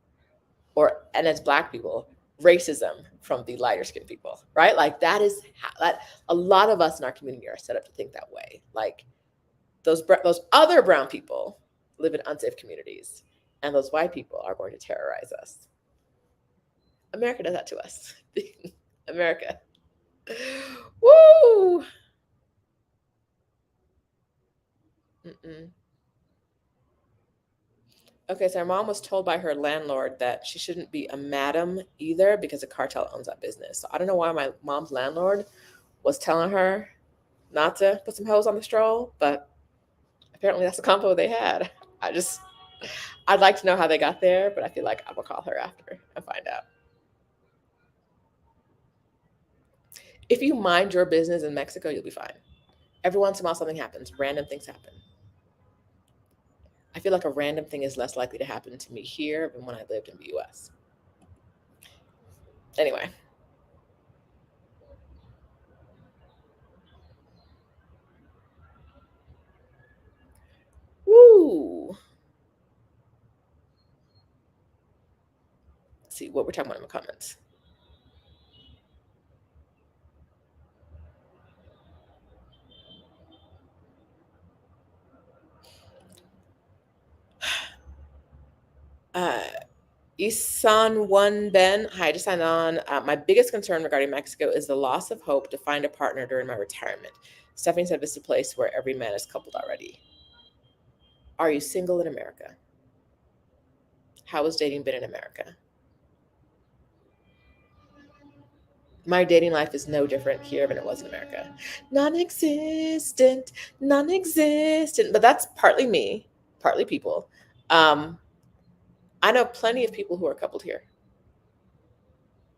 [SPEAKER 1] or and as black people, racism from the lighter skinned people, right? Like that is how, that a lot of us in our community are set up to think that way. Like those other brown people live in unsafe communities, and those white people are going to terrorize us. America does that to us. America. Woo! Mm-mm. Okay, so our mom was told by her landlord that she shouldn't be a madam either because the cartel owns that business. So I don't know why my mom's landlord was telling her not to put some hoes on the stroll, but apparently that's the combo they had. I just, I'd like to know how they got there, but I feel like I'm gonna call her after and find out. If you mind your business in Mexico, you'll be fine. Every once in a while, something happens. Random things happen. I feel like a random thing is less likely to happen to me here than when I lived in the US. Anyway, woo. Let's see what we're talking about in the comments. Isan One Ben, hi, just signed on. My biggest concern regarding Mexico is the loss of hope to find a partner during my retirement. Stephanie said this is a place where every man is coupled already. Are you single in America? How has dating been in America? My dating life is no different here than it was in America. Non-existent, non-existent. But that's partly me, partly people. Um, I know plenty of people who are coupled here.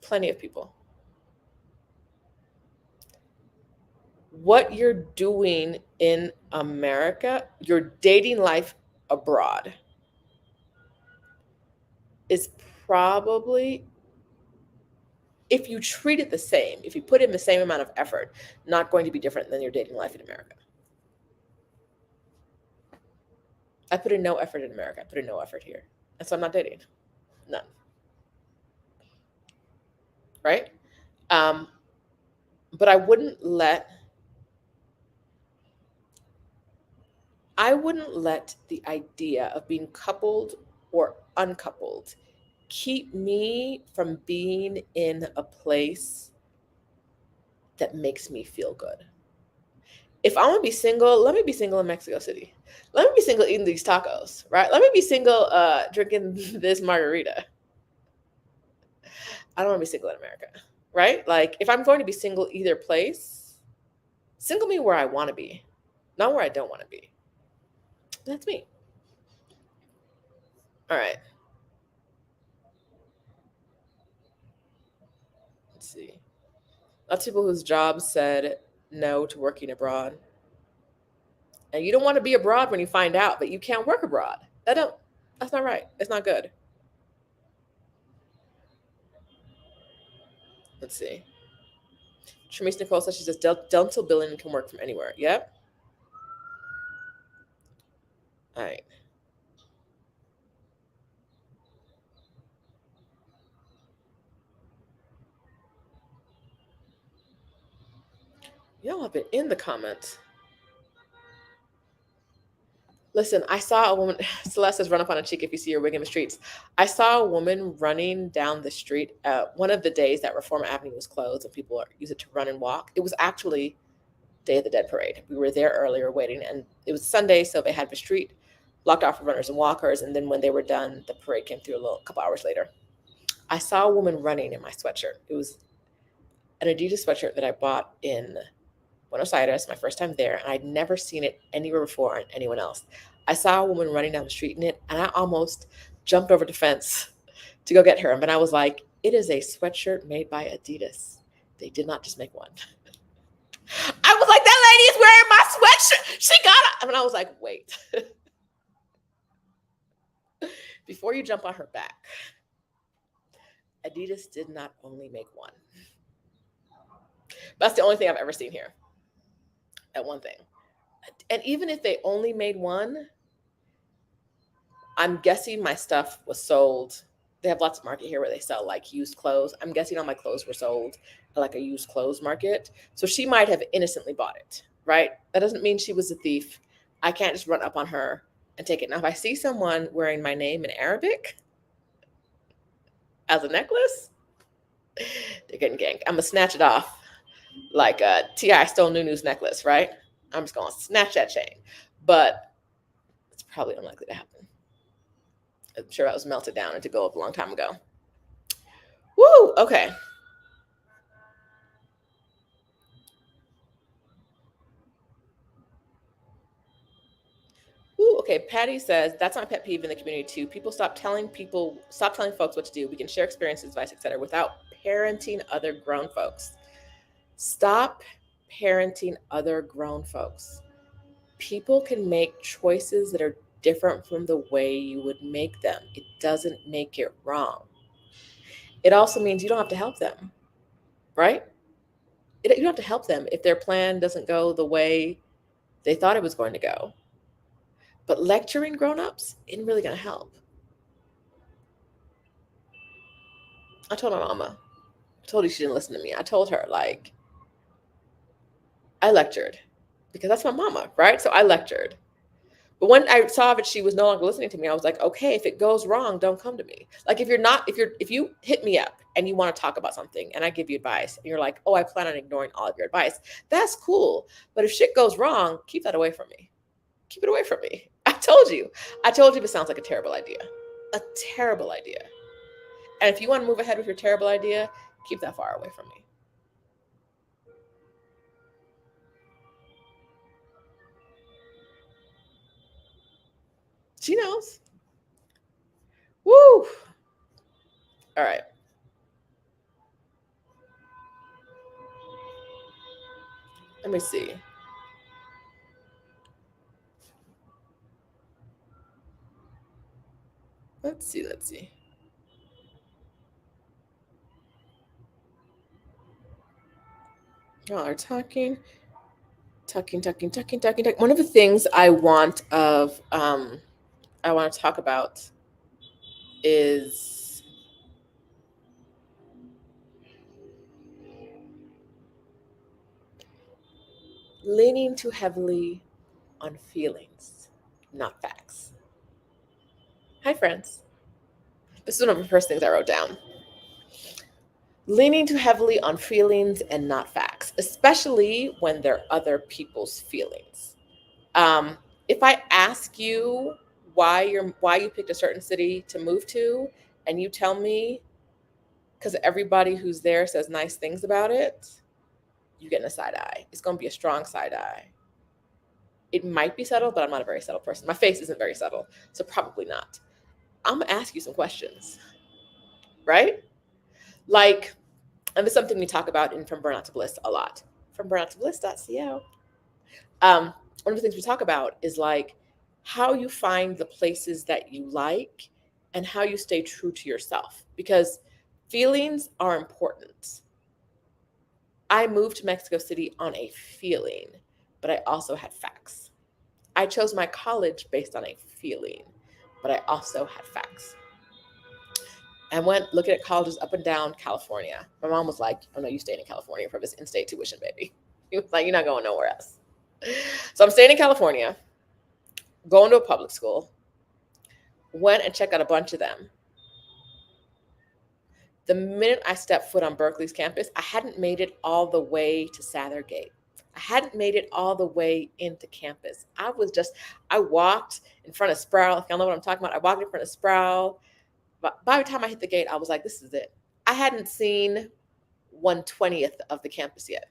[SPEAKER 1] Plenty of people. What you're doing in America, your dating life abroad is probably, if you treat it the same, if you put in the same amount of effort, not going to be different than your dating life in America. I put in no effort in America. I put in no effort here. And so I'm not dating. None. Right? Um, but I wouldn't let the idea of being coupled or uncoupled keep me from being in a place that makes me feel good. If I want to be single, let me be single in Mexico City. Let me be single eating these tacos, right? Let me be single drinking this margarita. I don't want to be single in America, right? Like if I'm going to be single either place, single me where I want to be, not where I don't want to be. That's me. All right. Let's see. Lots of people whose jobs said no to working abroad. And you don't want to be abroad when you find out that you can't work abroad. That's not right. It's not good. Let's see. Tremaine Nicole says she says dental billing can work from anywhere. Yep. All right. Y'all have been in the comments. Listen, I saw a woman, Celeste says, run up on a cheek if you see your wig in the streets. I saw a woman running down the street one of the days that Reform Avenue was closed and people use it to run and walk. It was actually Day of the Dead parade. We were there earlier waiting, and it was Sunday, so they had the street blocked off for runners and walkers. And then when they were done, the parade came through a couple hours later. I saw a woman running in my sweatshirt. It was an Adidas sweatshirt that I bought in Buenos Aires, my first time there, and I'd never seen it anywhere before on anyone else. I saw a woman running down the street in it, and I almost jumped over the fence to go get her. And I was like, it is a sweatshirt made by Adidas. They did not just make one. I was like, that lady is wearing my sweatshirt. She got it. And I was like, wait. Before you jump on her back, Adidas did not only make one. That's the only thing I've ever seen here. That one thing. And even if they only made one, I'm guessing my stuff was sold. They have lots of market here where they sell like used clothes. I'm guessing all my clothes were sold at like a used clothes market. So she might have innocently bought it, right? That doesn't mean she was a thief. I can't just run up on her and take it. Now, if I see someone wearing my name in Arabic as a necklace, they're getting ganked. I'm going to snatch it off like a T.I. stole Nunu's necklace, right? I'm just going to snatch that chain. But it's probably unlikely to happen. I'm sure that was melted down and to go up a long time ago. Woo! Okay. Ooh, okay. Patty says that's my pet peeve in the community too. Stop telling folks what to do. We can share experiences, advice, etc., without parenting other grown folks. Stop parenting other grown folks. People can make choices that are different from the way you would make them. It doesn't make it wrong. It also means you don't have to help them, right? You don't have to help them if their plan doesn't go the way they thought it was going to go. But lecturing grown-ups isn't really going to help. I told my mama. I told her she didn't listen to me. I told her, like, I lectured because that's my mama, right? So I lectured. But when I saw that she was no longer listening to me, I was like, okay, if it goes wrong, don't come to me. Like if you hit me up and you want to talk about something and I give you advice and you're like, oh, I plan on ignoring all of your advice, that's cool. But if shit goes wrong, keep that away from me. Keep it away from me. I told you. I told you it sounds like a terrible idea. A terrible idea. And if you want to move ahead with your terrible idea, keep that far away from me. She knows. Woo. All right. Let me see. Let's see. Let's see. Y'all are talking. One of the things I want to talk about is leaning too heavily on feelings, not facts. Hi, friends. This is one of the first things I wrote down. Leaning too heavily on feelings and not facts, especially when they're other people's feelings. If I ask you why you picked a certain city to move to, and you tell me because everybody who's there says nice things about it, you get in a side eye. It's going to be a strong side eye. It might be subtle, but I'm not a very subtle person. My face isn't very subtle, so probably not. I'm gonna ask you some questions, right? Like, and this is something we talk about in From Burnout to Bliss a lot. From Burnout to Bliss.co. One of the things we talk about is like how you find the places that you like and how you stay true to yourself because feelings are important. I moved to Mexico City on a feeling, but I also had facts. I chose my college based on a feeling, but I also had facts. I went looking at colleges up and down California. My mom was like, oh no, you staying in California for this in-state tuition, baby. He was like, you're not going nowhere else. So I'm staying in California, going to a public school, went and checked out a bunch of them. The minute I stepped foot on Berkeley's campus, I hadn't made it all the way to Sathergate. I hadn't made it all the way into campus. I walked in front of Sproul. If y'all know what I'm talking about, I walked in front of Sproul. But by the time I hit the gate, I was like, this is it. I hadn't seen 1/20th of the campus yet.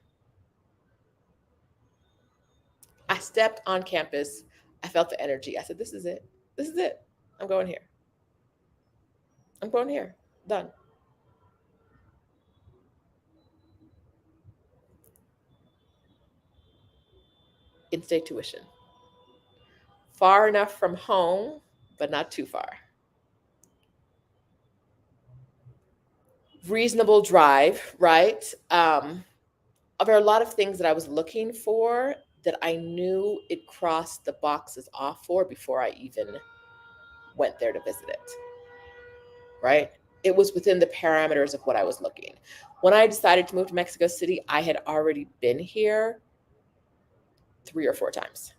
[SPEAKER 1] I stepped on campus. I felt the energy. I said, this is it. This is it. I'm going here. I'm going here. Done. In-state tuition. Far enough from home, but not too far. Reasonable drive, right? There are a lot of things that I was looking for that I knew it crossed the boxes off for before I even went there to visit it, right? It was within the parameters of what I was looking. When I decided to move to Mexico City, I had already been here 3 or 4 times.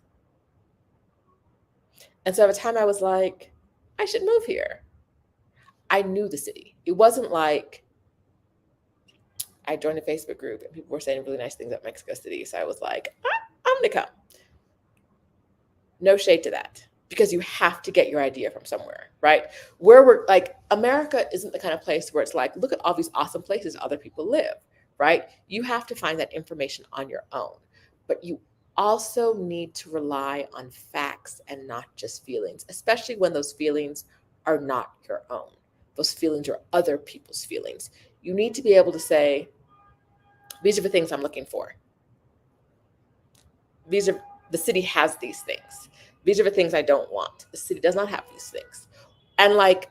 [SPEAKER 1] And so at the time I was like, I should move here. I knew the city. It wasn't like I joined a Facebook group and people were saying really nice things about Mexico City. So I was like, I'm going to come. No shade to that because you have to get your idea from somewhere, right? Where we're like, America isn't the kind of place where it's like, look at all these awesome places other people live, right? You have to find that information on your own. But you also need to rely on facts and not just feelings, especially when those feelings are not your own. Those feelings are other people's feelings. You need to be able to say, these are the things I'm looking for. The city has these things. These are the things I don't want. The city does not have these things. And like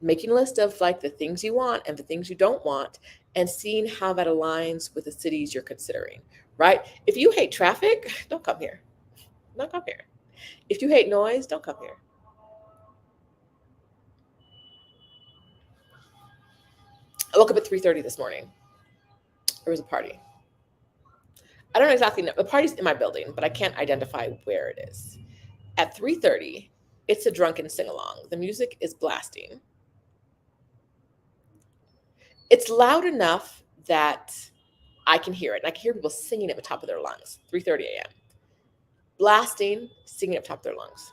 [SPEAKER 1] making a list of like the things you want and the things you don't want and seeing how that aligns with the cities you're considering, right? If you hate traffic, don't come here. Don't come here. If you hate noise, don't come here. I woke up at 3:30 this morning. There was a party. I don't exactly know. The party's in my building, but I can't identify where it is. At 3:30, it's a drunken sing-along. The music is blasting. It's loud enough that I can hear it. And I can hear people singing at the top of their lungs. 3:30 a.m. Blasting, singing at the top of their lungs.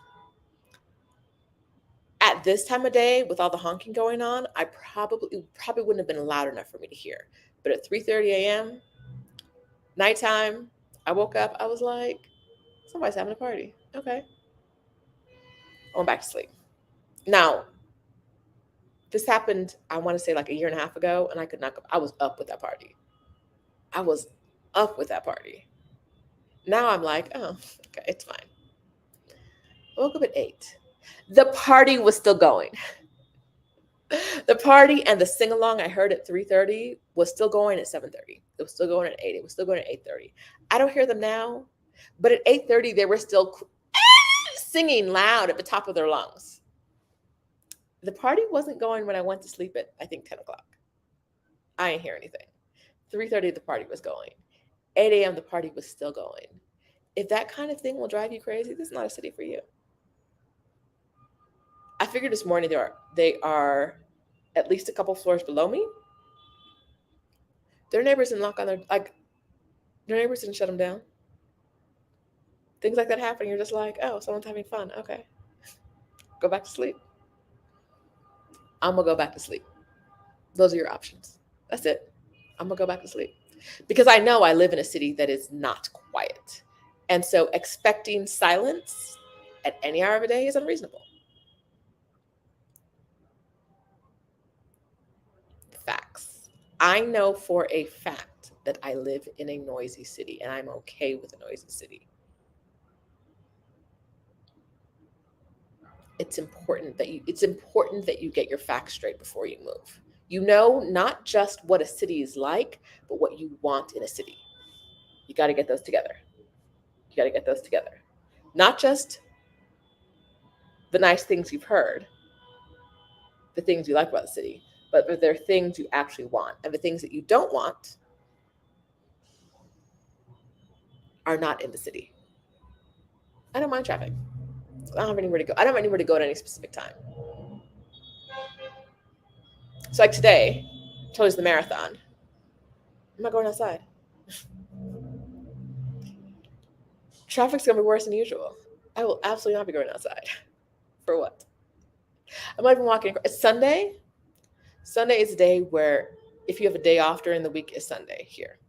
[SPEAKER 1] At this time of day, with all the honking going on, I probably wouldn't have been loud enough for me to hear. But at 3:30 a.m., nighttime, I woke up, I was like, somebody's having a party. Okay. I went back to sleep. Now, this happened, I want to say like a year and a half ago, and I could not go. I was up with that party. I was up with that party. Now I'm like, oh, okay, it's fine. I woke up at 8. The party was still going. The party and the sing-along I heard at 3:30 was still going at 7:30. It was still going at 8. It was still going at 8:30. I don't hear them now, but at 8:30 they were still singing loud at the top of their lungs. The party wasn't going when I went to sleep at, I think, 10 o'clock. I didn't hear anything. 3:30 the party was going. 8 a.m. the party was still going. If that kind of thing will drive you crazy, this is not a city for you. I figured this morning they are at least a couple floors below me. Their neighbors didn't knock on their neighbors didn't shut them down. Things like that happen. You're just like, oh, someone's having fun. Okay, go back to sleep. I'm gonna go back to sleep. Those are your options. That's it. I'm gonna go back to sleep because I know I live in a city that is not quiet, and so expecting silence at any hour of the day is unreasonable. Facts. I know for a fact that I live in a noisy city and I'm okay with a noisy city. It's important that you get your facts straight before you move. You know, not just what a city is like, but what you want in a city. You got to get those together. You got to get those together. Not just the nice things you've heard, the things you like about the city, but there are things you actually want. And the things that you don't want are not in the city. I don't mind traffic. I don't have anywhere to go. I don't have anywhere to go at any specific time. So like today, towards the marathon, I'm not going outside. Traffic's gonna be worse than usual. I will absolutely not be going outside. For what? I'm not even walking. It's Sunday. Sunday is a day where if you have a day off during the week, it's Sunday here.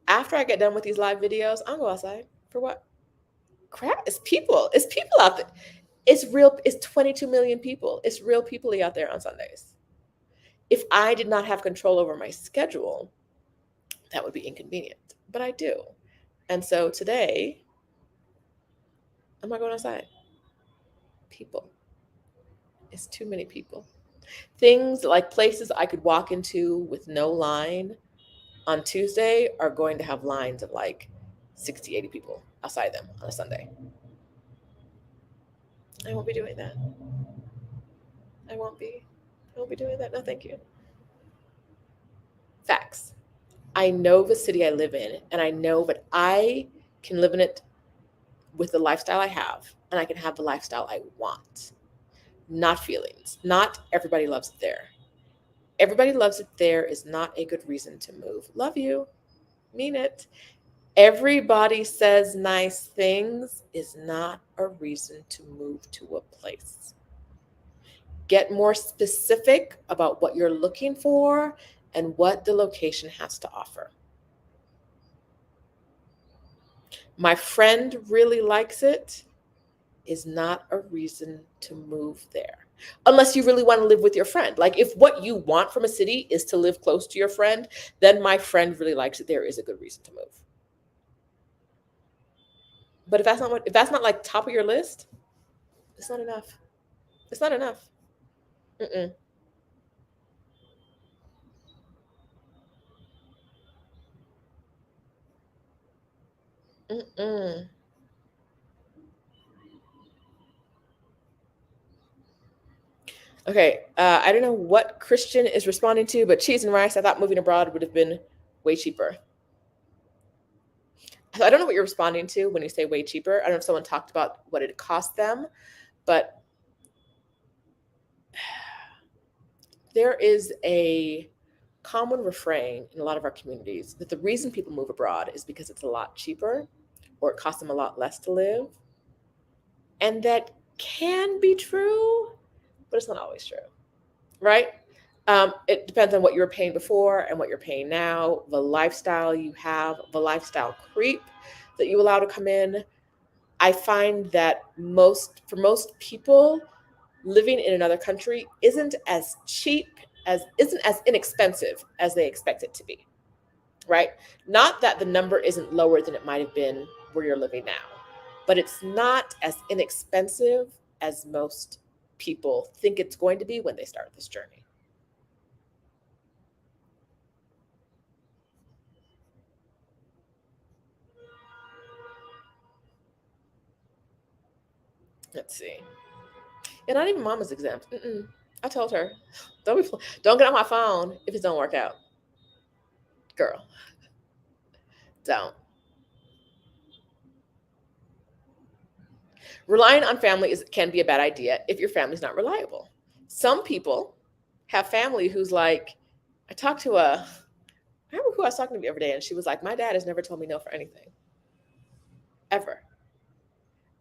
[SPEAKER 1] After I get done with these live videos, I'll go outside. For what? Crap, it's people. It's people out there. It's real. It's 22 million people. It's real people out there on Sundays. If I did not have control over my schedule, that would be inconvenient. But I do. And so today, I'm not going outside. People. It's too many people. Things like places I could walk into with no line on Tuesday are going to have lines of like 60, 80 people outside them on a Sunday. I won't be doing that. I won't be doing that. No, thank you. Facts. I know the city I live in, and I know that I can live in it with the lifestyle I have, and I can have the lifestyle I want. Not feelings. Not everybody loves it there. Everybody loves it there is not a good reason to move. Love you. Mean it. Everybody says nice things is not a reason to move to a place. Get more specific about what you're looking for and what the location has to offer. My friend really likes it is not a reason to move there. Unless you really want to live with your friend. Like if what you want from a city is to live close to your friend, then my friend really likes it. There is a good reason to move. But if that's not like top of your list, it's not enough. It's not enough. Mm-mm. Mm-mm. Okay, I don't know what Christian is responding to, but cheese and rice, I thought moving abroad would have been way cheaper. I don't know what you're responding to when you say way cheaper. I don't know if someone talked about what it cost them, but there is a common refrain in a lot of our communities that the reason people move abroad is because it's a lot cheaper or it costs them a lot less to live. And that can be true, but it's not always true, right? It depends on what you were paying before and what you're paying now, the lifestyle you have, the lifestyle creep that you allow to come in. I find that for most people, living in another country isn't as inexpensive as they expect it to be, right? Not that the number isn't lower than it might have been where you're living now, but it's not as inexpensive as most people think it's going to be when they start this journey. Let's see. And not even mama's exempt. I told her, don't get on my phone if it don't work out, girl. Don't. Relying on family can be a bad idea if your family's not reliable. Some people have family who's like, I remember who I was talking to the other day, and she was like, my dad has never told me no for anything, ever.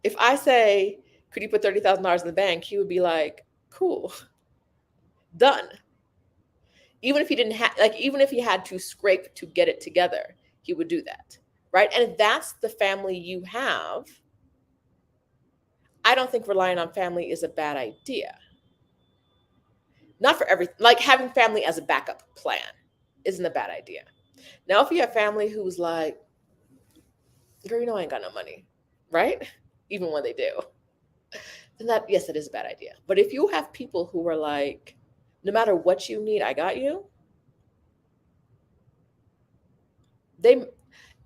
[SPEAKER 1] If I say, could you put $30,000 in the bank? He would be like, cool, done. Even if he didn't have, like, even if he had to scrape to get it together, he would do that, right? And if that's the family you have, I don't think relying on family is a bad idea. Not for everything. Like having family as a backup plan isn't a bad idea. Now, if you have family who's like, girl, you know I ain't got no money, right? Even when they do, then yes, that is a bad idea. But if you have people who are like, no matter what you need, I got you, they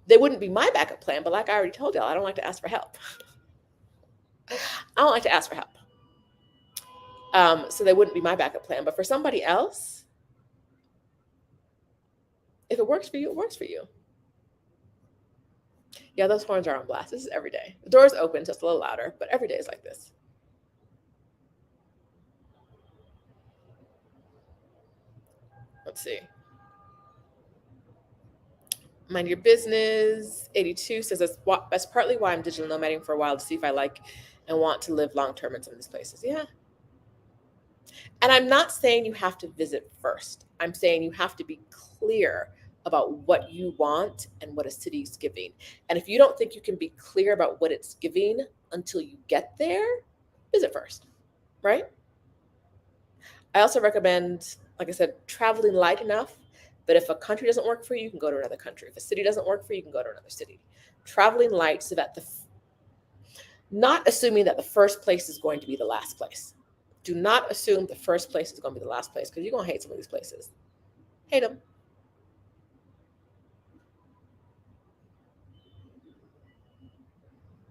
[SPEAKER 1] wouldn't be my backup plan. But like I already told y'all, I don't like to ask for help. I don't like to ask for help. So they wouldn't be my backup plan. But for somebody else, if it works for you, it works for you. Yeah, those horns are on blast. This is every day. The door's open, just a little louder, but every day is like this. Let's see. Mind your business. 82 says that's partly why I'm digital nomading for a while, to see if I like and want to live long term in some of these places. Yeah. And I'm not saying you have to visit first. I'm saying you have to be clear about what you want and what a city is giving. And if you don't think you can be clear about what it's giving until you get there, visit first, right? I also recommend, like I said, traveling light enough. But if a country doesn't work for you, you can go to another country. If a city doesn't work for you, you can go to another city. Traveling light so that not assuming that the first place is going to be the last place. Do not assume the first place is going to be the last place, because you're going to hate some of these places. Hate them.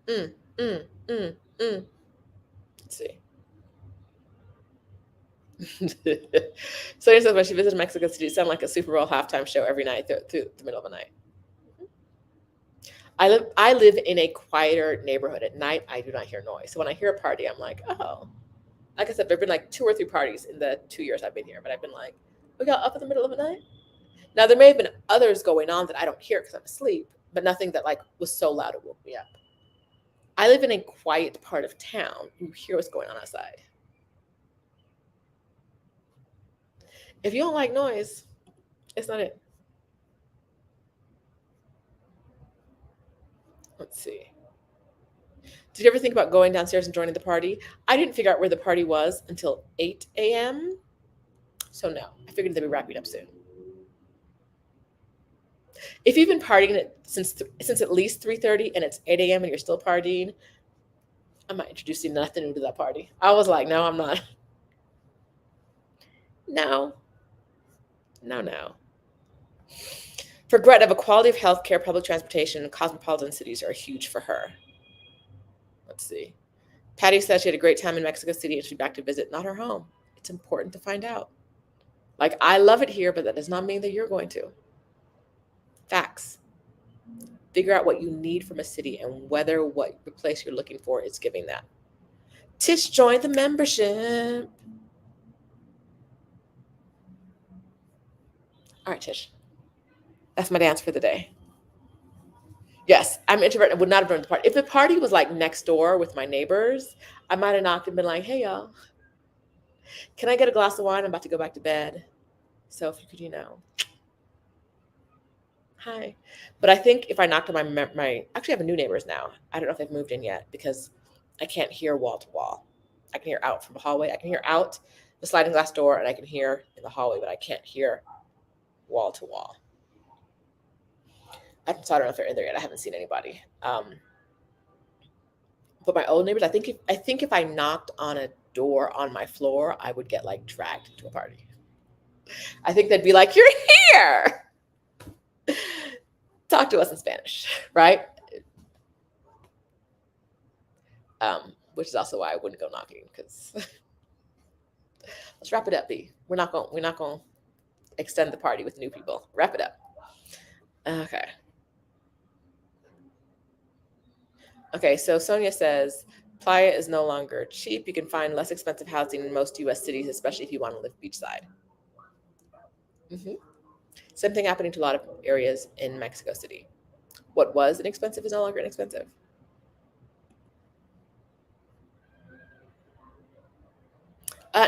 [SPEAKER 1] Mm, mm, mm, mm. Let's see. So he says when she visited Mexico City, it sounded like a Super Bowl halftime show every night through the middle of the night. I live in a quieter neighborhood. At night, I do not hear noise. So when I hear a party, I'm like, oh. Like I said, there have been like 2 or 3 parties in the 2 years I've been here, but I've been like, we got up in the middle of the night. Now there may have been others going on that I don't hear because I'm asleep, but nothing that like was so loud it woke me up. I live in a quiet part of town. You hear what's going on outside. If you don't like noise, it's not it. Let's see. Did you ever think about going downstairs and joining the party? I didn't figure out where the party was until 8 a.m. So no, I figured they'd be wrapping up soon. If you've been partying since at least 3:30 and it's 8 a.m. and you're still partying, I'm not introducing nothing new to that party. I was like, no, I'm not. No, no, no. For Greta, the quality of healthcare, public transportation, and cosmopolitan cities are huge for her. Let's see. Patty said she had a great time in Mexico City and she'd be back to visit, not her home. It's important to find out. Like, I love it here, but that does not mean that you're going to. Facts. Figure out what you need from a city and whether what the place you're looking for is giving that. Tish joined the membership. All right, Tish. That's my dance for the day. Yes, I'm introverted. I would not have run the party. If the party was like next door with my neighbors, I might have knocked and been like, hey, y'all, can I get a glass of wine? I'm about to go back to bed. So if you could, hi. But I think if I knocked on actually I have new neighbors now. I don't know if they've moved in yet because I can't hear wall to wall. I can hear out from the hallway. I can hear out the sliding glass door and I can hear in the hallway, but I can't hear wall to wall. So I don't know if they're in there yet. I haven't seen anybody. But my old neighbors, I think if I knocked on a door on my floor, I would get like dragged to a party. I think they'd be like, "You're here. Talk to us in Spanish," right? Which is also why I wouldn't go knocking because let's wrap it up, B. We're not going to extend the party with new people. Wrap it up. Okay. Okay, so Sonia says Playa is no longer cheap. You can find less expensive housing in most U.S. cities, especially if you want to live beachside. Mm-hmm. Same thing happening to a lot of areas in Mexico City. What was inexpensive is no longer inexpensive.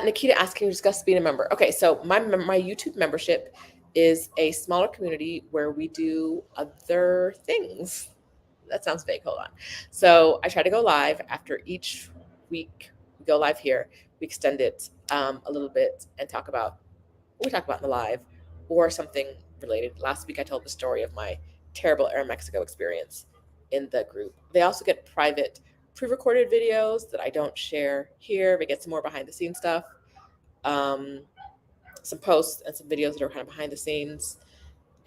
[SPEAKER 1] Nikita asks, can you discuss being a member? Okay, so my YouTube membership is a smaller community where we do other things. That sounds vague. Hold on. So I try to go live after each week. We go live here. We extend it a little bit and talk about what we talk about in the live or something related. Last week I told the story of my terrible Air Mexico experience in the group. They also get private pre-recorded videos that I don't share here. We get some more behind the scenes stuff, some posts and some videos that are kind of behind the scenes.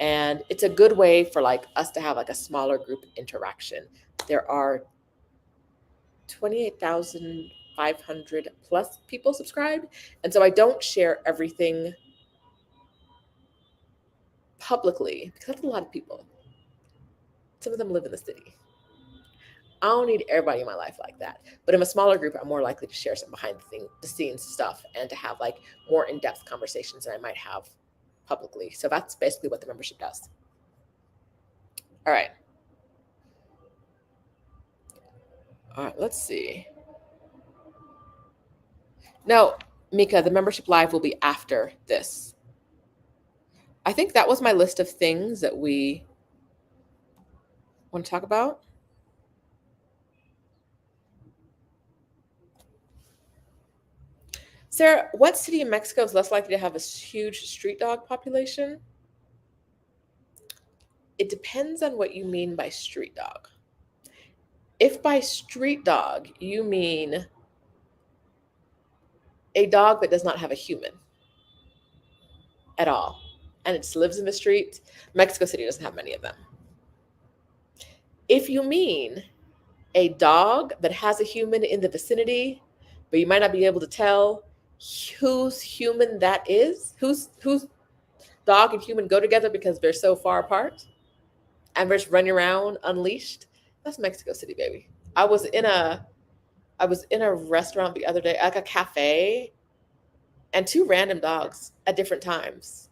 [SPEAKER 1] And it's a good way for like us to have like a smaller group interaction. There are 28,500 plus people subscribed. And so I don't share everything publicly because that's a lot of people. Some of them live in the city. I don't need everybody in my life like that. But in a smaller group, I'm more likely to share some behind the scenes stuff and to have like more in-depth conversations than I might have publicly. So that's basically what the membership does. All right. All right, let's see. No, Mika, the membership live will be after this. I think that was my list of things that we want to talk about. Sarah, what city in Mexico is less likely to have a huge street dog population? It depends on what you mean by street dog. If by street dog you mean a dog that does not have a human at all and it just lives in the street, Mexico City doesn't have many of them. If you mean a dog that has a human in the vicinity, but you might not be able to tell whose human that is, whose dog and human go together because they're so far apart and they're just running around unleashed, that's Mexico City, baby. I was in a restaurant the other day, like a cafe, and two random dogs at different times,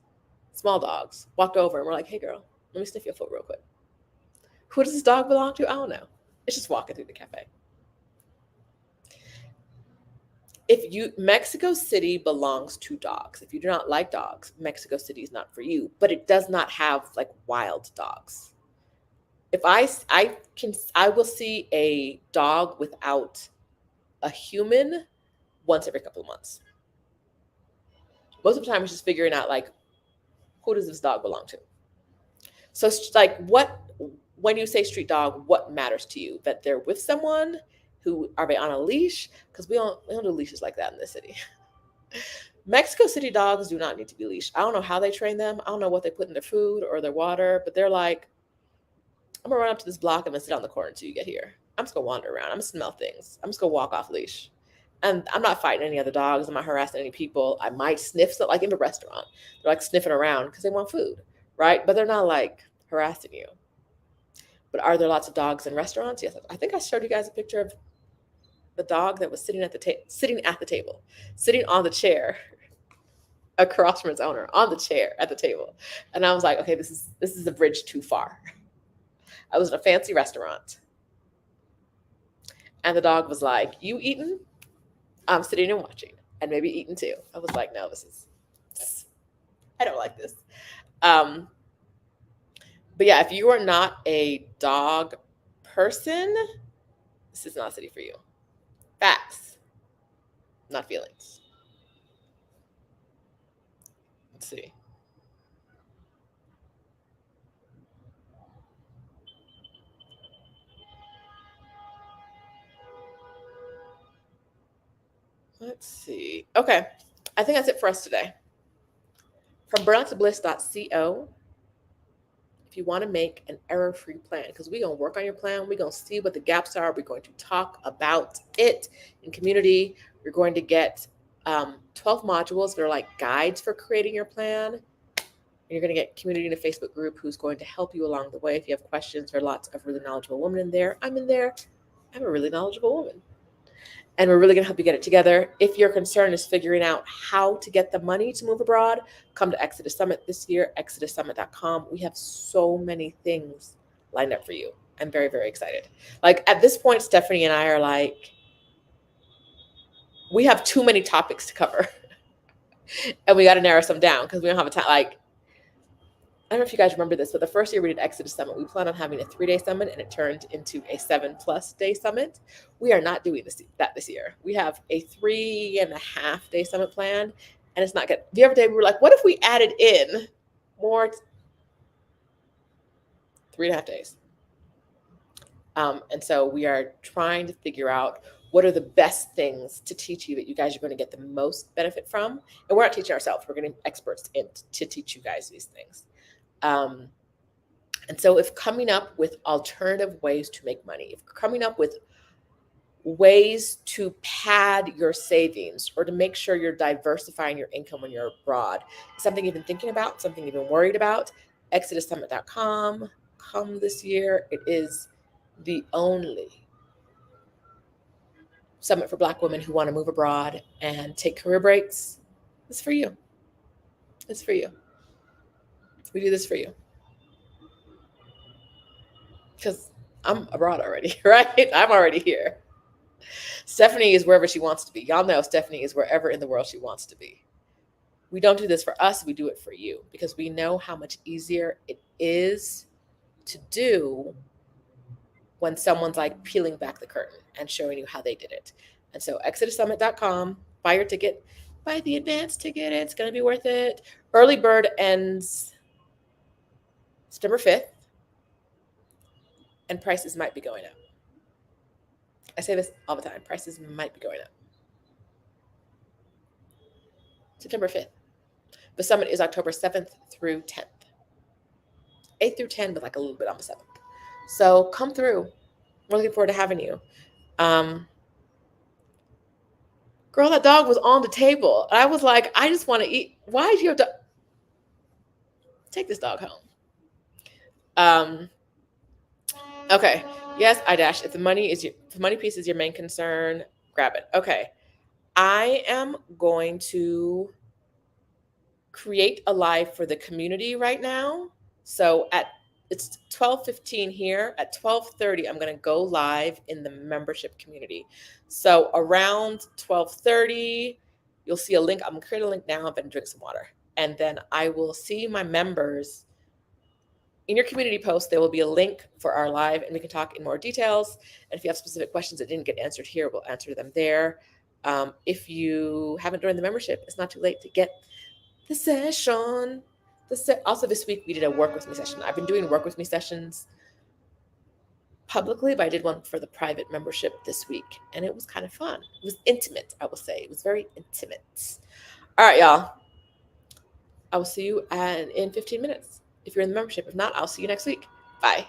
[SPEAKER 1] small dogs, walked over and were like, hey girl, let me sniff your foot real quick. Who does this dog belong to? I don't know. It's just walking through the cafe. Mexico City belongs to dogs. If you do not like dogs, Mexico City is not for you, but it does not have like wild dogs. If I will see a dog without a human once every couple of months. Most of the time it's just figuring out like, who does this dog belong to? So it's like, when you say street dog, what matters to you? That they're with someone? Who are they on a leash? Because we don't do leashes like that in this city. Mexico City dogs do not need to be leashed. I don't know how they train them. I don't know what they put in their food or their water, but they're like, I'm gonna run up to this block and then sit on the corner until you get here. I'm just gonna wander around. I'm gonna smell things. I'm just gonna walk off leash. And I'm not fighting any other dogs. I'm not harassing any people. I might sniff stuff, like in a restaurant. They're like sniffing around because they want food, right? But they're not like harassing you. But are there lots of dogs in restaurants? Yes. I think I showed you guys a picture of the dog that was sitting at the table, sitting on the chair across from its owner on the chair at the table. And I was like, okay, this is a bridge too far. I was in a fancy restaurant, and the dog was like, "You eating? I'm sitting and watching, and maybe eating too." I was like, "No, I don't like this." Um, but yeah, if you are not a dog person, this is not a city for you. Facts, not feelings. Let's see. Let's see. Okay, I think that's it for us today. From burnouttobliss.co, if you want to make an error-free plan, because we're going to work on your plan, we're going to see what the gaps are, we're going to talk about it in community. We're going to get 12 modules that are like guides for creating your plan. And you're going to get community in a Facebook group who's going to help you along the way. If you have questions, there are lots of really knowledgeable women in there. I'm in there. I'm a really knowledgeable woman. And we're really going to help you get it together. If your concern is figuring out how to get the money to move abroad, come to Exodus Summit this year, exodussummit.com. We have so many things lined up for you. I'm very, very excited. Like at this point, Stephanie and I are like, we have too many topics to cover. And we got to narrow some down because we don't have a time. Like, I don't know if you guys remember this, but the first year we did Exodus Summit, we planned on having a 3-day summit, and it turned into a 7+ day summit. We are not doing that this year. We have a 3.5 day summit planned, and it's not good. The other day we were like, what if we added in more 3.5 days? And so we are trying to figure out what are the best things to teach you that you guys are going to get the most benefit from. And we're not teaching ourselves. We're getting experts in to teach you guys these things. And so if coming up with alternative ways to make money, if coming up with ways to pad your savings or to make sure you're diversifying your income when you're abroad, something you've been thinking about, something you've been worried about, exodussummit.com. Come this year. It is the only summit for Black women who want to move abroad and take career breaks. It's for you. It's for you. We do this for you. Because I'm abroad already, right? I'm already here. Stephanie is wherever she wants to be. Y'all know Stephanie is wherever in the world she wants to be. We don't do this for us. We do it for you because we know how much easier it is to do when someone's like peeling back the curtain and showing you how they did it. And so exodussummit.com, buy your ticket, buy the advance ticket. It's going to be worth it. Early bird ends September 5th, and prices might be going up. I say this all the time. Prices might be going up. September 5th. The summit is October 7th through 10th. 8th through 10th, but like a little bit on the 7th. So come through. We're looking forward to having you. Girl, that dog was on the table. I was like, I just want to eat. Why did you have to take this dog home? Okay. Yes, if the money piece is your main concern, grab it. Okay. I am going to create a live for the community right now. So it's 12:15 here. At 12:30, I'm going to go live in the membership community. So around 12:30, you'll see a link. I'm going to create a link now. I'm going to drink some water. And then I will see my members. In your community post, there will be a link for our live, and we can talk in more details. And if you have specific questions that didn't get answered here, we'll answer them there. If you haven't joined the membership, it's not too late to get the session. Also, this week we did a work with me session. I've been doing work with me sessions publicly, but I did one for the private membership this week, and it was kind of fun. It was intimate, I will say. It was very intimate. All right, y'all. I will see you in 15 minutes if you're in the membership. If not, I'll see you next week. Bye.